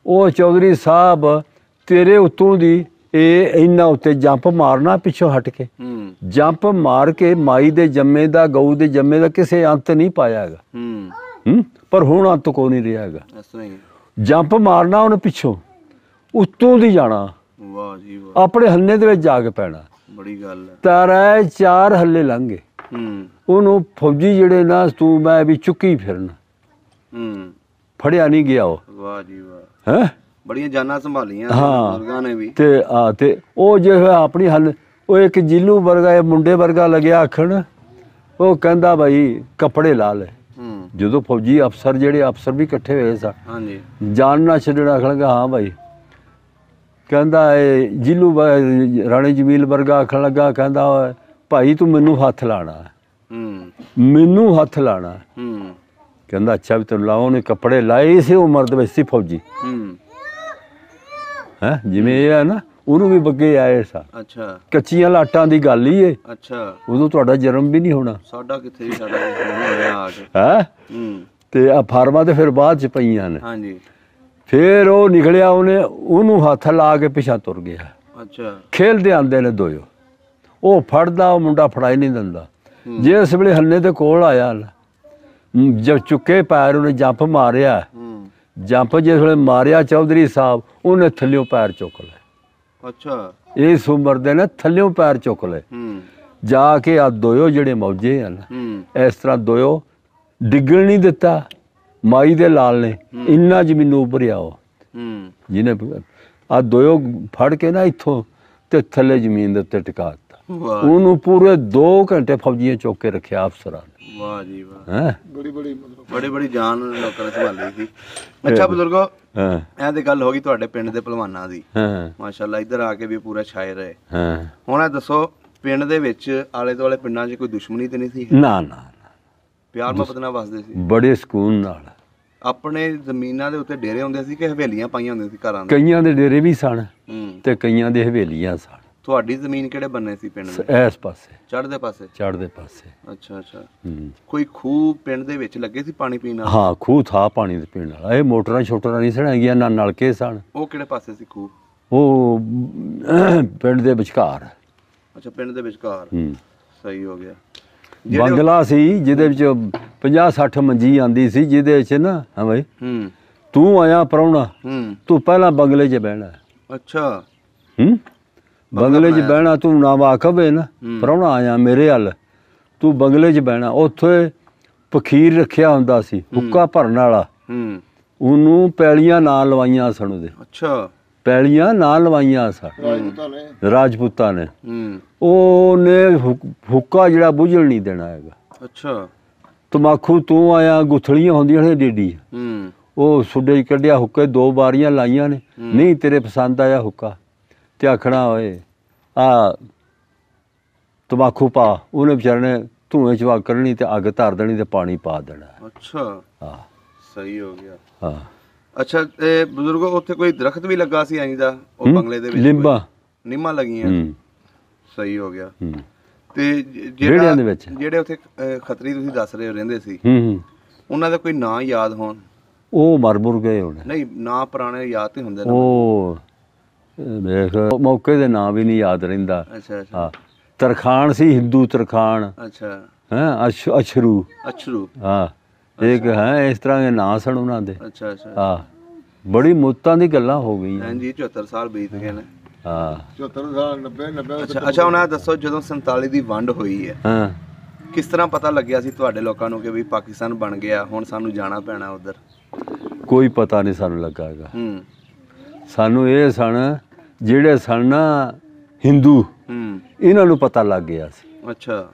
S1: ਉਹ ਚੌਧਰੀ ਸਾਹਿਬ ਤੇਰੇ ਉੱਤੋਂ ਦੀ ਇਹ ਇੰਨਾ ਉੱਤੇ ਜੰਪ ਮਾਰਨਾ, ਪਿੱਛੋਂ ਹਟ ਕੇ ਜੰਪ ਮਾਰ ਕੇ ਮਾਈ ਦੇ ਜੰਮੇ ਦਾ, ਗਊ ਦੇ ਜੰਮੇ ਦਾ ਕਿਸੇ ਅੰਤ ਨਹੀਂ ਪਾਇਆ ਹੈਗਾ। ਪਰ ਹੁਣ ਅੰਤ ਕੋ ਨਹੀਂ ਰਿਹਾ ਹੈਗਾ। ਜੰਪ ਮਾਰਨਾ ਉਹਨੇ ਪਿੱਛੋਂ, ਉੱਤੋਂ ਦੀ ਜਾਣਾ। ਵਾਹ ਜੀ ਵਾਹ। ਆਪਣੇ ਹੱਲੇ ਦੇ ਵਿੱਚ ਜਾ ਕੇ ਪੈਣਾ। ਬੜੀ ਗੱਲ ਹੈ। ਤਾਰਾ 4 ਹੱਲੇ ਲੰਘ ਗਏ। ਉਹਨੂੰ ਫੌਜੀ ਜਿਹੜੇ ਨਾ ਤੂੰ ਮੈਂ ਵੀ ਚੁੱਕੀ ਫਿਰਨ, ਫੜਿਆ ਨਹੀਂ ਗਿਆ ਉਹ। ਵਾਹ ਜੀ ਵਾਹ। ਹੈ ਬੜੀਆਂ ਜਾਨਾਂ ਸੰਭਾਲੀਆਂ ਬਜ਼ੁਰਗਾਂ ਨੇ ਵੀ। ਤੇ ਉਹ ਜਿਹੜਾ ਆਪਣੀ ਹੱਲ, ਉਹ ਇੱਕ ਜਿੱਲੂ ਵਰਗਾ ਮੁੰਡੇ ਵਰਗਾ ਲੱਗਿਆ ਆਖਣ। ਉਹ ਕਹਿੰਦਾ ਬਾਈ ਕੱਪੜੇ ਲਾ ਲੈ। ਜਦੋਂ ਫੌਜੀ ਅਫਸਰ ਜਿਹੜੇ ਅਫਸਰ ਵੀ ਇਕੱਠੇ ਹੋਏ ਸਨ, ਜਾਨ ਨਾ ਛੱਡਣਾ, ਆਖਣਗਾ ਹਾਂ ਬਾਈ। ਕਹਿੰਦਾ ਇਹ ਜਿੱਲੂ ਰਾਣੇ ਜਮੀਲ ਵਰਗਾ ਆਖਣ ਲੱਗਾ, ਕਹਿੰਦਾ ਭਾਈ ਤੂੰ ਮੈਨੂੰ ਹੱਥ ਲਾਣਾ, ਮੈਨੂੰ ਹੱਥ ਲਾਣਾ। ਕਹਿੰਦਾ ਅੱਛਾ ਵੀ ਤੈਨੂੰ ਲਾਓ। ਉਹਨੇ ਕੱਪੜੇ ਲਾਏ ਸੀ, ਉਹ ਮਰਦ ਵਿੱਚ ਸੀ ਫੌਜੀ। ਹੈ ਜਿਵੇਂ ਇਹ ਹੈ ਨਾ, ਉਹਨੂੰ ਵੀ ਬੱਗੇ ਆਏ ਸਾ।
S2: ਅੱਛਾ
S1: ਕੱਚੀਆਂ ਲਾਟਾਂ ਦੀ ਗੱਲ ਹੀ ਏ,
S2: ਅੱਛਾ।
S1: ਉਦੋਂ ਤੁਹਾਡਾ ਜਨਮ ਵੀ ਨਹੀਂ ਹੋਣਾ।
S2: ਸਾਡਾ ਕਿੱਥੇ ਜੀ, ਸਾਡਾ ਹੋਇਆ ਆ ਕੇ।
S1: ਹੈ ਤੇ ਆ ਫਾਰਮਾਂ ਤੇ ਫਿਰ ਬਾਅਦ ਚ ਪਈਆਂ ਨੇ।
S2: ਹਾਂਜੀ।
S1: ਫਿਰ ਉਹ ਨਿਕਲਿਆ, ਉਹਨੂੰ ਹੱਥ ਲਾ ਕੇ ਪਿਛਾ ਤੁਰ ਗਿਆ।
S2: ਅੱਛਾ।
S1: ਖੇਲਦੇ ਆਂਦੇ ਨੇ ਦੋਇਓ, ਉਹ ਫੜਦਾ, ਉਹ ਮੁੰਡਾ ਫੜਾਈ ਨਹੀਂ ਦਿੰਦਾ। ਜਿਸ ਵੇਲੇ ਹੰਨੇ ਦੇ ਕੋਲ ਆਇਆ, ਜਦ ਚੁੱਕੇ ਪੈਰ ਉਹਨੇ ਜੰਪ ਮਾਰਿਆ, ਜੰਪ ਜਿਸ ਵੇਲੇ ਮਾਰਿਆ ਚੌਧਰੀ ਸਾਹਿਬ, ਉਹਨੇ ਥੱਲਿਓਂ ਪੈਰ ਚੁੱਕ ਲਏ।
S2: ਅੱਛਾ।
S1: ਇਸ ਉਮਰ ਦੇ ਨੇ ਥੱਲਿਓਂ ਪੈਰ ਚੁੱਕ ਲਏ। ਜਾ ਕੇ ਆ ਦੋਇਓ ਜਿਹੜੇ ਮੌਜੇ ਹਨ, ਇਸ ਤਰ੍ਹਾਂ ਦੋਇਓ ਡਿੱਗਣ ਨਹੀਂ ਦਿੱਤਾ। ਮਾਈ ਦੇ ਲਾਲ ਨੇ ਇੰਨਾ ਜ਼ਮੀਨੋਂ ਉੱਭਰਿਆ ਉਹ, ਜਿਹਨੇ ਆ ਦੋਇਓ ਫੜ ਕੇ ਨਾ ਇੱਥੋਂ ਤੇ ਥੱਲੇ ਜ਼ਮੀਨ ਦੇ ਉੱਤੇ ਟਿਕਾ ਦਿੱਤਾ। ਉਹਨੂੰ ਪੂਰੇ 2 ਘੰਟੇ ਫੌਜੀਆਂ ਚੁੱਕ ਕੇ ਰੱਖਿਆ ਅਫਸਰਾਂ ਨੇ।
S2: ਵਾਹ ਜੀ ਵਾਹ। ਬੜੀ ਜਾਨ ਲੋਕਾਂ ਨੇ ਸੰਭਾਲੀ ਸੀ। ਅੱਛਾ ਬਜ਼ੁਰਗੋ, ਇਹ ਤੇ ਗੱਲ ਹੋ ਗਈ ਤੁਹਾਡੇ ਪਿੰਡ ਦੇ ਪਹਿਲਵਾਨਾਂ ਦੀ। ਮਾਸ਼ਾਅੱਲਾ ਇੱਧਰ ਆ ਕੇ ਵੀ ਪੂਰਾ ਛਾਏ ਰਹੇ। ਹੁਣ ਇਹ ਦੱਸੋ, ਪਿੰਡ ਦੇ ਵਿੱਚ ਆਲੇ ਦੁਆਲੇ ਪਿੰਡਾਂ 'ਚ ਕੋਈ ਦੁਸ਼ਮਣੀ ਤੇ ਨਹੀਂ ਸੀ?
S1: ਨਾ ਨਾ,
S2: ਪਿਆਰ ਮੁਹੱਬਤ ਨਾਲ ਵਸਦੇ ਸੀ
S1: ਬੜੇ ਸਕੂਨ ਨਾਲ।
S2: ਆਪਣੇ ਜ਼ਮੀਨਾਂ ਦੇ ਉੱਤੇ ਡੇਰੇ ਹੁੰਦੇ ਸੀ ਕਿ ਹਵੇਲੀਆਂ ਪਾਈਆਂ ਹੁੰਦੀਆਂ ਸੀ ਘਰਾਂ ਦੇ?
S1: ਕਈਆਂ ਦੇ ਡੇਰੇ ਵੀ ਸਨ ਤੇ ਕਈਆਂ ਦੇ ਹਵੇਲੀਆਂ ਸਨ।
S2: ਤੁਹਾਡੀ ਜ਼ਮੀਨ ਕਿਹੜੇ ਬੰਨੇ ਸੀ ਪਿੰਡ ਦੇ?
S1: ਇਸ ਪਾਸੇ,
S2: ਚੜ੍ਹਦੇ ਪਾਸੇ।
S1: ਚੜ੍ਹਦੇ ਪਾਸੇ।
S2: ਅੱਛਾ ਅੱਛਾ। ਕੋਈ ਖੂਹ ਪਿੰਡ ਦੇ ਵਿੱਚ ਲੱਗੇ ਸੀ ਪਾਣੀ ਪੀਣ ਵਾਲਾ?
S1: ਹਾਂ, ਖੂਹ ਥਾ ਪਾਣੀ ਦੇ ਪੀਣ ਵਾਲਾ। ਇਹ ਮੋਟਰਾਂ ਛੋਟਰਾਂ ਨਹੀਂ ਸਨ ਹੈਗੀਆਂ, ਨਾ ਨਲਕੇ ਸਨ।
S2: ਉਹ ਕਿਹੜੇ ਪਾਸੇ ਸੀ ਖੂਹ?
S1: ਉਹ ਪਿੰਡ ਦੇ ਵਿਚਕਾਰ।
S2: ਅੱਛਾ, ਪਿੰਡ ਦੇ ਵਿਚਕਾਰ। ਸਹੀ ਹੋ ਗਿਆ।
S1: ਬੰਗਲਾ ਸੀ ਜਿਹਦੇ ਵਿੱਚ 50-60 ਮੰਜੀ ਆਂਦੀ ਸੀ, ਜਿਹਦੇ ਵਿੱਚ ਨਾ, ਹਾਂ ਬਈ ਤੂੰ ਆਇਆ ਪ੍ਰਾਹੁਣਾ, ਤੂੰ ਪਹਿਲਾਂ ਬੰਗਲੇ 'ਚ ਬਹਿਣਾ।
S2: ਅੱਛਾ।
S1: ਬੰਗਲੇ 'ਚ ਬਹਿਣਾ, ਤੂੰ ਨਾ ਵਾਕਫ ਹੈ ਨਾ, ਪ੍ਰਾਹੁਣਾ ਆਇਆ ਮੇਰੇ ਵੱਲ, ਤੂੰ ਬੰਗਲੇ 'ਚ ਬਹਿਣਾ। ਉੱਥੇ ਪਖੀਰ ਰੱਖਿਆ ਹੁੰਦਾ ਸੀ, ਹੁੱਕਾ ਭਰਨ ਵਾਲਾ। ਉਹਨੂੰ ਪੈਲੀਆਂ ਨਾ ਲਵਾਈਆਂ ਸਨ ਉਹਦੇ। ਅੱਛਾ। ਪੈਲੀਆਂ ਨਾ ਲਵਾਈਆਂ ਸਨ ਰਾਜਪੂਤਾਂ ਨੇ। ਉਹਨੇ ਹੁੱਕਾ ਜਿਹੜਾ ਬੁਝਣ ਨਹੀਂ ਦੇਣਾ ਹੈਗਾ। ਅੱਛਾ। ਤਮਾਕੂ ਤੂੰ ਆਇਆ, ਗੁੱਥਲੀਆਂ ਹੁੰਦੀਆਂ ਨੇ ਡੇਡੀ, ਉਹ ਸੁੱਡੇ 'ਚ ਕੱਢਿਆ ਹੁੱਕੇ, 2 ਬਾਰੀਆਂ ਲਾਈਆਂ ਨੇ। ਨਹੀਂ ਤੇਰੇ ਪਸੰਦ ਆਇਆ ਹੁੱਕਾ ਤੇ ਆਖਣਾ ਓਏ ਆ ਤਮਾਕੂ ਪਾ। ਉਹਨੇ ਵਿਚਾਰੇ ਨੇ ਧੂਏ 'ਚ ਵਗ ਕਰਨੀ ਤੇ ਅੱਗ ਧਰ ਦੇਣੀ ਤੇ ਪਾਣੀ ਪਾ ਦੇਣਾ। ਅੱਛਾ। ਹਾਂ, ਸਹੀ ਹੋ ਗਿਆ। ਹਾਂ। ਅੱਛਾ, ਤੇ ਬਜ਼ੁਰਗੋ ਉੱਥੇ ਕੋਈ ਦਰਖਤ ਵੀ ਲੱਗਾ ਸੀ ਐਂ ਦਾ ਉਹ ਬੰਗਲੇ ਦੇ ਵਿੱਚ? ਨਿੰਮਾਂ ਲੱਗੀਆਂ। ਸਹੀ ਹੋ ਗਿਆ। ਤੇ ਜਿਹੜੇ ਉੱਥੇ ਖੱਤਰੀ ਤੁਸੀਂ ਦੱਸ ਰਹੇ ਹੋ ਰਹਿੰਦੇ ਸੀ, ਉਹਨਾਂ ਦਾ ਕੋਈ ਨਾਂ ਯਾਦ ਹੋਣ? ਉਹ ਮਰ ਮੁਰ ਗਏ ਹੋਣੇ। ਨਹੀਂ, ਨਾਂ ਪੁਰਾਣੇ ਯਾਦ ਤੇ ਹੁੰਦੇ ਨੇ। ਉਹ ਵੇਖ ਮੌਕੇ ਦੇ ਨਾਂ ਵੀ ਨਹੀਂ ਯਾਦ ਰਹਿੰਦਾ। ਅੱਛਾ ਅੱਛਾ। ਹਾਂ, ਤਰਖਾਣ ਸੀ, ਹਿੰਦੂ ਤਰਖਾਣ। ਅੱਛਾ। ਹੈ ਅਛਰੂ। ਅਛਰੂ। ਹਾਂ, ਇੱਕ ਹੈ ਇਸ ਤਰ੍ਹਾਂ ਦੇ ਨਾਂ ਸਨ ਉਹਨਾਂ ਦੇ। ਅੱਛਾ ਅੱਛਾ। ਹਾਂ, ਬੜੀ ਮੁੱਤਾਂ ਦੀ ਗੱਲਾਂ ਹੋ ਗਈਆਂ। ਹਾਂਜੀ, 74 ਸਾਲ ਬੀਤ ਗਏ ਨੇ। ਹਾਂ, 74 ਸਾਲ 90। ਅੱਛਾ, ਹੁਣ ਇਹ ਦੱਸੋ, ਜਦੋਂ 47 ਦੀ ਵੰਡ ਹੋਈ ਹੈ, ਹਾਂ, ਕਿਸ ਤਰ੍ਹਾਂ ਪਤਾ ਲੱਗਿਆ ਸੀ ਤੁਹਾਡੇ ਲੋਕਾਂ ਨੂੰ ਕਿ ਵੀ ਪਾਕਿਸਤਾਨ ਬਣ ਗਿਆ, ਹੁਣ ਸਾਨੂੰ ਜਾਣਾ ਪੈਣਾ ਉੱਧਰ? ਕੋਈ ਪਤਾ ਨਹੀਂ ਸਾਨੂੰ ਲੱਗਾ ਹੈਗਾ। ਸਾਨੂੰ ਇਹ ਸਨ ਜਿਹੜੇ ਸਨ ਨਾ ਹਿੰਦੂ, ਇਹਨਾਂ ਨੂੰ ਪਤਾ ਲੱਗ ਗਿਆ ਸੀ। ਅੱਛਾ।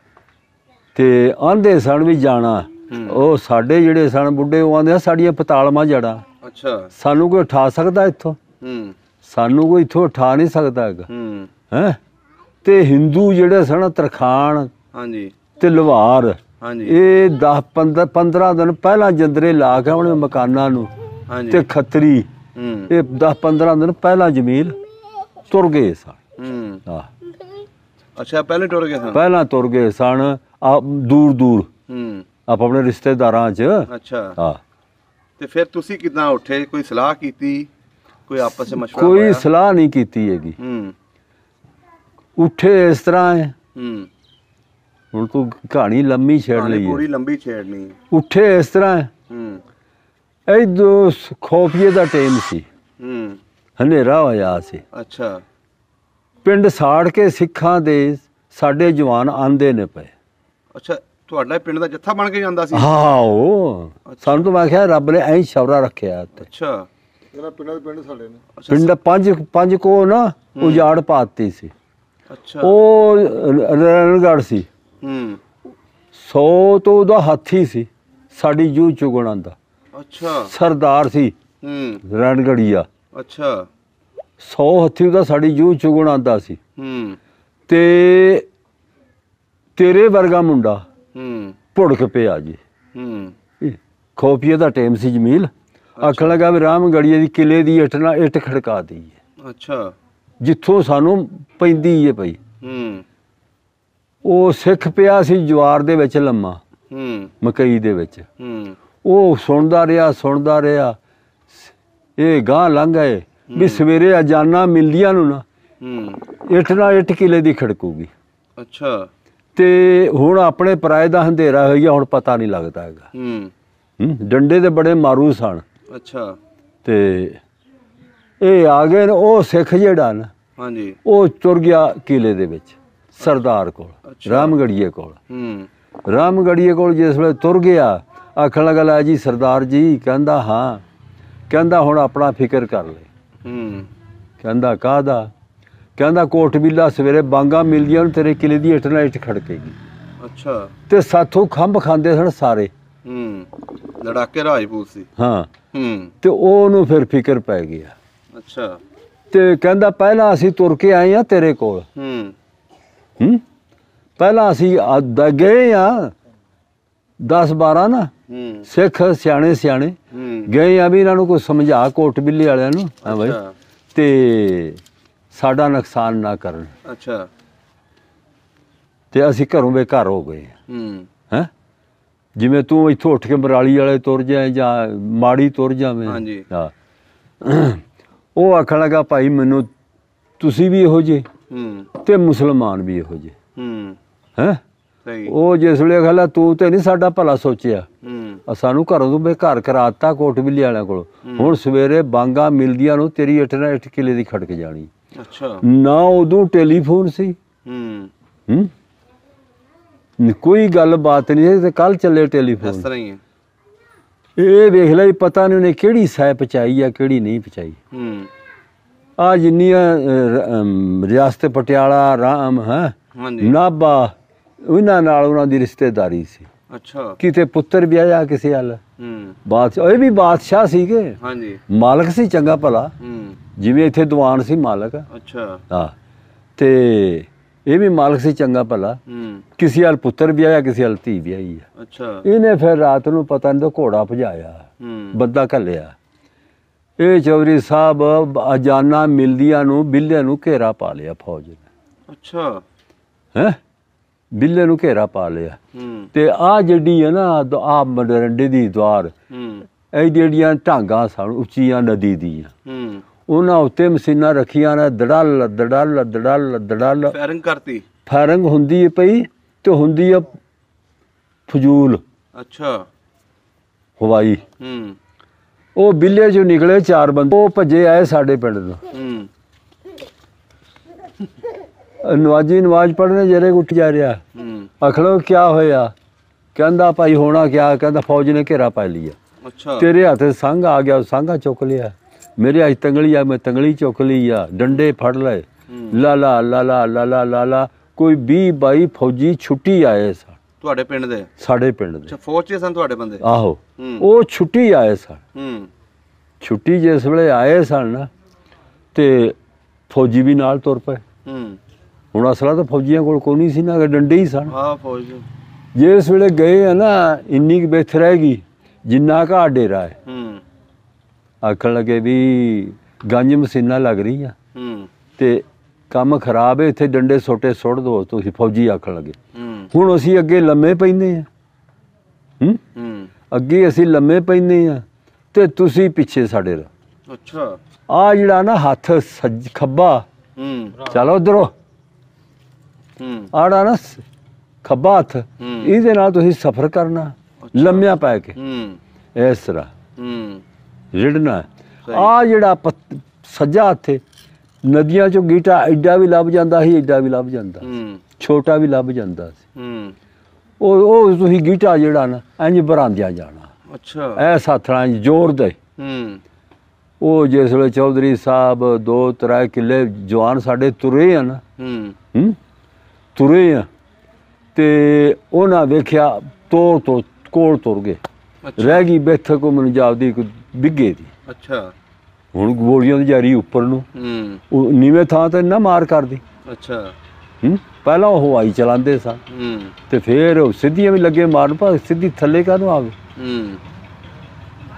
S1: ਤੇ ਆਂਦੇ ਸਨ ਵੀ ਜਾਣਾ। ਉਹ ਸਾਡੇ ਜਿਹੜੇ ਸਨ ਬੁੱਢੇ, ਉਹ ਆਂਦੇ ਸਾਡੀਆਂ ਪਤਾਲਮਾਂ ਜੜਾਂ। ਅੱਛਾ। ਸਾਨੂੰ ਕੋਈ ਉਠਾ ਸਕਦਾ ਇੱਥੋਂ? ਸਾਨੂੰ ਕੋਈ ਇੱਥੋਂ ਉਠਾ ਨਹੀਂ ਸਕਦਾ ਹੈਗਾ। ਹੈ ਤੇ ਹਿੰਦੂ ਜਿਹੜੇ ਸਨ ਤਰਖਾਣ ਤੇ ਲੁਹਾਰ, ਇਹ 10-15 ਦਿਨ ਪਹਿਲਾਂ ਜੰਦਰੇ ਲਾ ਕੇ ਆਪਣੇ ਮਕਾਨਾਂ ਨੂੰ, ਤੇ ਖੱਤਰੀ ਇਹ 10-15 ਦਿਨ ਪਹਿਲਾਂ ਜ਼ਮੀਨ ਤੁਰ ਗਏ ਸਨ। ਅੱਛਾ, ਪਹਿਲਾਂ ਤੁਰ ਗਏ ਸਨ? ਪਹਿਲਾਂ ਤੁਰ ਗਏ ਸਨ, ਦੂਰ ਦੂਰ ਆਪਣੇ ਰਿਸ਼ਤੇਦਾਰਾਂ 'ਚ। ਅੱਛਾ। ਹਾਂ। ਤੇ ਫਿਰ ਤੁਸੀਂ ਕਿੱਦਾਂ ਉੱਠੇ? ਕੋਈ ਸਲਾਹ ਕੀਤੀ? ਕੋਈ ਆਪਸ ਵਿੱਚ ਮਸ਼ਵਰਾ? ਕੋਈ ਸਲਾਹ ਨਹੀਂ ਕੀਤੀ ਹੈਗੀ। ਉੱਠੇ ਇਸ ਤਰ੍ਹਾਂ ਹੈ, ਹੁਣ ਤੂੰ ਕਹਾਣੀ ਲੰਮੀ ਛੇੜ ਲਈ, ਪੂਰੀ ਲੰਬੀ ਛੇੜਨੀ। ਉੱਠੇ ਇਸ ਤਰ੍ਹਾਂ ਹੈ, ਇਦੋਂ ਖੋਫੀਏ ਦਾ ਟਾਈਮ ਸੀ, ਹਨੇਰਾ ਹੋਇਆ ਸੀ। ਅੱਛਾ। ਪਿੰਡ ਸਾੜ ਕੇ ਸਿੱਖਾਂ ਦੇ ਸਾਡੇ ਜਵਾਨ ਆਂਦੇ ਨੇ ਪਏ। ਅੱਛਾ, ਤੁਹਾਡਾ ਪਿੰਡ ਦਾ ਜੱਥਾ ਬਣ ਕੇ ਜਾਂਦਾ ਸੀ? ਹਾਂ, ਉਹ ਸਾਨੂੰ ਤਾਂ ਮੈਂ ਕਿਹਾ ਰੱਬ ਨੇ ਐਂ ਸ਼ੌਰਾ ਰੱਖਿਆ। ਅੱਛਾ। ਪਿੰਡ ਸਾਡੇ ਨੇ ਪੰਜ ਕੋ ਨਾ ਉਜਾੜ ਪਾਤੀ ਸੀ। ਅੱਛਾ। ਉਹ ਰਣਗੜ੍ਹ ਸੀ। 100 ਤੋਂ ਉਹਦਾ ਹਾਥੀ ਸੀ, ਸਾਡੀ ਜੂਹ ਚੁਗਣਾ ਦਾ। ਅੱਛਾ। ਸਰਦਾਰ ਸੀ ਰਣਗੜੀਆ। ਅੱਛਾ। 100 ਹਾਥੀ ਉਹਦਾ ਸਾਡੀ ਜੂਹ ਚੁਗਣ ਆਉਂਦਾ ਸੀ। ਤੇ ਤੇਰੇ ਵਰਗਾ ਮੁੰਡਾ ਭੁੜਕ ਪਿਆ ਜੀ। ਖੋਫੀਏ ਦਾ ਟਾਈਮ ਸੀ ਜਮੀਲ। ਆਖਣ ਲੱਗਾ ਵੀ ਰਾਮਗੜੀਏ ਦੀ ਕਿਲੇ ਦੀ ਇੱਟ ਨਾਲ ਇੱਟ ਖੜਕਾ ਦਈਏ। ਅੱਛਾ। ਜਿੱਥੋਂ ਸਾਨੂੰ ਪੈਂਦੀ ਏ ਪਈ। ਉਹ ਸਿੱਖ ਪਿਆ ਸੀ ਜਵਾਰ ਦੇ ਵਿੱਚ ਲੰਮਾ, ਮਕਈ ਦੇ ਵਿੱਚ। ਉਹ ਸੁਣਦਾ ਰਿਹਾ। ਇਹ ਗਾਂ ਲੰਘ ਗਏ ਵੀ ਸਵੇਰੇ ਅਜਾਨਾ ਮਿਲਦੀਆਂ ਨੂੰ ਨਾ ਇੱਟ ਨਾਲ ਇੱਟ ਕਿਲੇ ਦੀ ਖੜਕੂਗੀ।
S2: ਅੱਛਾ।
S1: ਤੇ ਹੁਣ ਆਪਣੇ ਪਰਾਏ ਦਾ ਹਨੇਰਾ ਹੋਈ ਗਿਆ, ਹੁਣ ਪਤਾ ਨਹੀਂ ਲੱਗਦਾ ਹੈਗਾ। ਡੰਡੇ ਦੇ ਬੜੇ ਮਾਰੂ ਸਨ।
S2: ਅੱਛਾ।
S1: ਤੇ ਇਹ ਆ ਗਏ ਨੇ। ਉਹ ਸਿੱਖ ਜਿਹੜਾ ਨਾ,
S2: ਹਾਂਜੀ,
S1: ਉਹ ਤੁਰ ਗਿਆ ਕਿਲੇ ਦੇ ਵਿੱਚ ਸਰਦਾਰ ਕੋਲ, ਰਾਮਗੜੀਏ ਕੋਲ। ਰਾਮਗੜੀਏ ਕੋਲ ਜਿਸ ਵੇਲੇ ਤੁਰ ਗਿਆ, ਆਖਣ ਲੱਗਾ ਲੈ ਜੀ ਸਰਦਾਰ ਜੀ। ਕਹਿੰਦਾ ਹਾਂ। ਕਹਿੰਦਾ ਹੁਣ ਆਪਣਾ ਫਿਕਰ ਕਰ ਲੈ। ਕਹਿੰਦਾ ਕਾਹਦਾ? ਕਹਿੰਦਾ ਕੋਟਬੀਲਾ ਸਵੇਰੇ ਬਾਂਗਾ ਮਿਲਦੀਆਂ ਨੂੰ ਤੇਰੇ ਕਿਲੇ ਦੀ ਇੱਟ ਨਾਲ ਇੱਟ ਖੜਕੇਗੀ। ਅੱਛਾ। ਤੇ ਸਾਥੋਂ ਖੰਭ ਖਾਂਦੇ ਸਨ ਸਾਰੇ।
S2: ਲੜਾਕੇ ਰਾਜਪੂਤ ਸੀ। ਹਾਂ।
S1: ਤੇ ਉਹਨੂੰ ਫਿਰ ਫਿਕਰ ਪੈ ਗਿਆ।
S2: ਅੱਛਾ।
S1: ਤੇ ਕਹਿੰਦਾ ਪਹਿਲਾਂ ਅਸੀਂ ਤੁਰ ਕੇ ਆਏ ਆ ਤੇਰੇ ਕੋਲ। ਪਹਿਲਾਂ ਅਸੀਂ ਗਏ ਆ 10-12 ਨਾ ਸਿੱਖ ਸਿਆਣੇ ਗਏ ਆ ਵੀ ਇਹਨਾਂ ਨੂੰ ਕੋਈ ਸਮਝਾ ਕੋਟਬਿੱਲੇ ਵਾਲਿਆਂ ਨੂੰ। ਹਾਂ ਬਾਈ, ਤੇ ਸਾਡਾ ਨੁਕਸਾਨ ਨਾ ਕਰਨ। ਅੱਛਾ। ਤੇ ਅਸੀਂ ਘਰੋਂ ਬੇਘਰ ਹੋ ਗਏ। ਹੈਂ, ਜਿਵੇਂ ਤੂੰ ਇੱਥੋਂ ਉੱਠ ਕੇ ਬਰਾਲੀ ਵਾਲੇ ਤੁਰ ਜਾਏ ਜਾਂ ਮਾੜੀ ਤੁਰ ਜਾਵੇਂ। ਹਾਂਜੀ। ਹਾਂ। ਉਹ ਆਖਣ ਲੱਗਾ ਭਾਈ ਮੈਨੂੰ ਤੁਸੀਂ ਵੀ ਇਹੋ ਜਿਹੇ ਤੇ ਮੁਸਲਮਾਨ ਵੀ ਇਹੋ ਜਿਹੇ। ਹੈਂ, ਉਹ ਜਿਸ ਵੇਲੇ ਕਹਿੰਦਾ ਤੂੰ ਤੇ ਨਹੀਂ ਸਾਡਾ ਭਲਾ ਸੋਚਿਆ, ਸਾਨੂੰ ਘਰੋਂ ਤੋਂ ਬੇਘਰ ਕਰਾਤਾ ਕੋਟਬਿੱਲੇ ਵਾਲਿਆਂ ਕੋਲ। ਹੁਣ ਸਵੇਰੇ ਬਾਂਗਾ ਮਿਲਦੀਆਂ ਨੂੰ ਤੇਰੀ ਇੱਟ ਨਾਲ ਇੱਟ ਕਿਲੇ ਦੀ ਖੜਕ ਜਾਣੀ। ਅੱਛਾ। ਨਾ ਉਦੋਂ ਟੈਲੀਫੋਨ ਸੀ, ਕੋਈ ਗੱਲ ਬਾਤ ਨਹੀਂ। ਤੇ ਕੱਲ ਚੱਲੇ ਟੈਲੀਫੋਨ। ਇਸ ਤਰ੍ਹਾਂ ਹੀ ਹੈ। ਇਹ ਵੇਖ ਲੈ, ਪਤਾ ਨਹੀਂ ਉਹਨੇ ਕਿਹੜੀ ਸਹਿ ਪਹੁੰਚਾਈ ਆ ਕਿਹੜੀ ਨਹੀਂ ਪਹੁੰਚਾਈ। ਆ ਜਿੰਨੀਆਂ ਰਿਆਸਤ ਪਟਿਆਲਾ, ਰਾਮ ਹੈ, ਨਾਭਾ, ਉਹਨਾਂ ਨਾਲ ਉਹਨਾਂ ਦੀ ਰਿਸ਼ਤੇਦਾਰੀ ਸੀ। ਅੱਛਾ। ਕਿਤੇ ਪੁੱਤਰ ਵਿਆਹਿਆ ਕਿਸੇ ਵੱਲ। ਬਾਦਸ਼ਾਹ, ਇਹ ਵੀ ਬਾਦਸ਼ਾਹ ਸੀਗੇ। ਹਾਂਜੀ। ਮਾਲਕ ਸੀ ਚੰਗਾ ਭਲਾ, ਜਿਵੇਂ ਇੱਥੇ ਦੀਵਾਨ ਸੀ ਮਾਲਕ। ਅੱਛਾ। ਹਾਂ। ਤੇ ਇਹ ਵੀ ਮਾਲਕ ਸੀ ਚੰਗਾ ਭਲਾ। ਕਿਸੇ ਵੱਲ ਪੁੱਤਰ ਵਿਆਹਿਆ, ਕਿਸੇ ਵੱਲ ਧੀ ਵਿਆਹੀ ਆ। ਅੱਛਾ। ਇਹਨੇ ਫਿਰ ਰਾਤ ਨੂੰ ਪਤਾ ਨਹੀਂ ਘੋੜਾ ਭਜਾਇਆ, ਬੰਦਾ ਘੱਲਿਆ। ਇਹ ਚੌਧਰੀ ਸਾਹਿਬ ਅਜਾਨਾ ਮਿਲਦੀਆਂ ਨੂੰ ਬਿੱਲੇ ਨੂੰ ਘੇਰਾ ਪਾ ਲਿਆ ਫੌਜ ਨੇ। ਅੱਛਾ। ਹੈਂ, ਬਿੱਲੇ ਨੂੰ ਘੇਰਾ ਪਾ ਲਿਆ। ਤੇ ਆਹ ਜਿਹੜੀ ਹੈ ਨਾ ਆਹ ਮਡਰੰਡੇ ਦੀ ਦਵਾਰ, ਇਹ ਜਿਹੜੀਆਂ ਢਾਂਗਾਂ ਸਨ ਉੱਚੀਆਂ ਨਦੀ ਦੀਆਂ, ਉਹਨਾਂ ਉੱਤੇ ਮਸ਼ੀਨਾਂ ਰੱਖੀਆਂ ਨੇ। ਦੜਲ ਦੜਲ ਦੜਲ ਦੜਲ ਫਾਇਰਿੰਗ ਕਰਤੀ। ਫਾਇਰਿੰਗ ਹੁੰਦੀ ਪਈ ਤੇ ਹੁੰਦੀ ਆ ਫਜ਼ੂਲ। ਅੱਛਾ। ਹਵਾਈ। ਉਹ ਬਿੱਲੇ ਚੋਂ ਨਿਕਲੇ 4 ਬੰਦੇ, ਉਹ ਭੱਜੇ ਆਏ ਸਾਡੇ ਪਿੰਡ ਨੂੰ। ਨਵਾਜੀ ਨਵਾਜ਼ ਪੜ੍ਹਨੇ ਜਰੇ ਉੱਠ ਜਾ ਰਿਹਾ। ਆਖਲੋ ਕਿਆ ਹੋਇਆ? ਕਹਿੰਦਾ ਭਾਈ ਹੋਣਾ ਕਿਆ? ਕਹਿੰਦਾ ਫੌਜ ਨੇ ਘੇਰਾ ਪਾ ਲਿਆ। ਅੱਛਾ। ਤੇਰੇ ਹੱਥ ਸੰਘ ਆ ਗਿਆ, ਸੰਘਾ ਚੁੱਕ ਲਿਆ। ਮੇਰੇ ਹੱਥ ਤੰਗਲੀ ਆ, ਮੈਂ ਤੰਗਲੀ ਚੁੱਕ ਲਈ ਆ। ਡੰਡੇ ਫੜ ਲਏ। ਲਾਲਾ ਲਾਲਾ ਲਾਲਾ ਲਾਲਾ ਕੋਈ 20-22 ਫੌਜੀ ਛੁੱਟੀ ਆਏ ਸਨ ਤੁਹਾਡੇ ਪਿੰਡ ਦੇ। ਸਾਡੇ ਪਿੰਡ ਦੇ। ਅੱਛਾ, ਫੌਜ 'ਚ ਸਨ ਤੁਹਾਡੇ ਬੰਦੇ? ਆਹੋ। ਉਹ ਛੁੱਟੀ ਆਏ ਸਨ। ਛੁੱਟੀ ਜਿਸ ਵੇਲੇ ਆਏ ਸਨ ਨਾ ਤੇ ਫੌਜੀ ਵੀ ਨਾਲ ਤੁਰ ਪਏ। ਹੁਣ ਅਸਲਾ ਤਾਂ ਫੌਜੀਆਂ ਕੋਲ ਕੋਈ ਨਹੀਂ ਸੀ ਨਾ, ਡੰਡੇ ਹੀ ਸਨ। ਹਾਂ, ਫੌਜ ਜਿਸ ਵੇਲੇ ਗਏ ਆ ਨਾ, ਇੰਨੀ ਕੁ ਬਿੱਥ ਰਹਿ ਗਈ ਜਿੰਨਾ ਘਾ ਡੇਰਾ ਹੈ। ਆਖਣ ਲੱਗੇ ਵੀ ਗੰਜ ਮਸ਼ੀਨਾਂ ਲੱਗ ਰਹੀਆਂ ਤੇ ਕੰਮ ਖਰਾਬ ਹੈ, ਇੱਥੇ ਡੰਡੇ ਸੋਟੇ ਸੁੱਟ ਦੋ ਤੁਸੀਂ। ਫੌਜੀ ਆਖਣ ਲੱਗੇ ਹੁਣ ਅਸੀਂ ਅੱਗੇ ਲੰਮੇ ਪੈਂਦੇ ਆ। ਅੱਗੇ ਅਸੀਂ ਲੰਮੇ ਪੈਂਦੇ ਆ ਤੇ ਤੁਸੀਂ ਪਿੱਛੇ ਸਾਡੇ ਰਹੋ। ਅੱਛਾ। ਆ ਜਿਹੜਾ ਨਾ ਹੱਥ ਖੱਬਾ, ਚਲੋ ਉਧਰੋਂ, ਆੜਾ ਨਾ ਖੱਬਾ ਹੱਥ, ਇਹਦੇ ਨਾਲ ਤੁਸੀਂ ਸਫ਼ਰ ਕਰਨਾ ਲੰਮਿਆਂ ਪੈ ਕੇ ਇਸ ਤਰ੍ਹਾਂ ਰਿੜਨਾ। ਆ ਜਿਹੜਾ ਸੱਜਾ ਹੱਥ ਨਦੀਆਂ ਚੋਂ ਗੀਟਾ ਐਡਾ ਵੀ ਲੱਭ ਜਾਂਦਾ ਸੀ, ਐਡਾ ਵੀ ਲੱਭ ਜਾਂਦਾ, ਛੋਟਾ ਵੀ ਲੱਭ ਜਾਂਦਾ ਸੀ। ਉਹ ਤੁਸੀਂ ਗੀਟਾ ਜਿਹੜਾ ਨਾ ਇੰਝ ਬਰਾਂਦਿਆ ਜਾਣਾ। ਅੱਛਾ। ਇਹ ਸਾਥਾਂ ਜ਼ੋਰ ਦੇ। ਉਹ ਜਿਸ ਵੇਲੇ ਚੌਧਰੀ ਸਾਹਿਬ 2-3 ਕਿੱਲੇ ਜਵਾਨ ਸਾਡੇ ਤੁਰੇ ਆ ਨਾ, ਤੁਰੇ ਆ ਤੇ ਉਹਨਾਂ ਵੇਖਿਆ ਤੋੜ ਤੋਂ ਕੋਲ ਤੁਰ ਗਏ। ਰਹਿ ਗਈ ਬਿੱਥ ਕੋ ਮੈਨੂੰ ਜਾਪਦੀ ਬਿੱਗੇ ਦੀ। ਅੱਛਾ। ਹੁਣ ਗੋਲੀਆਂ ਦੀ ਜਾਰੀ ਉੱਪਰ ਨੂੰ, ਉਹ ਨੀਵੇਂ ਥਾਂ ਤੇ ਨਾ ਮਾਰ ਕਰਦੀ। ਅੱਛਾ। ਪਹਿਲਾਂ ਉਹ ਹਵਾਈ ਚਲਾਉਂਦੇ ਸਨ ਤੇ ਫਿਰ ਸਿੱਧੀਆਂ ਵੀ ਲੱਗੇ ਮਾਰਨ, ਪਰ ਸਿੱਧੀ ਥੱਲੇ ਕਾਹਨੂੰ ਆਵੇ।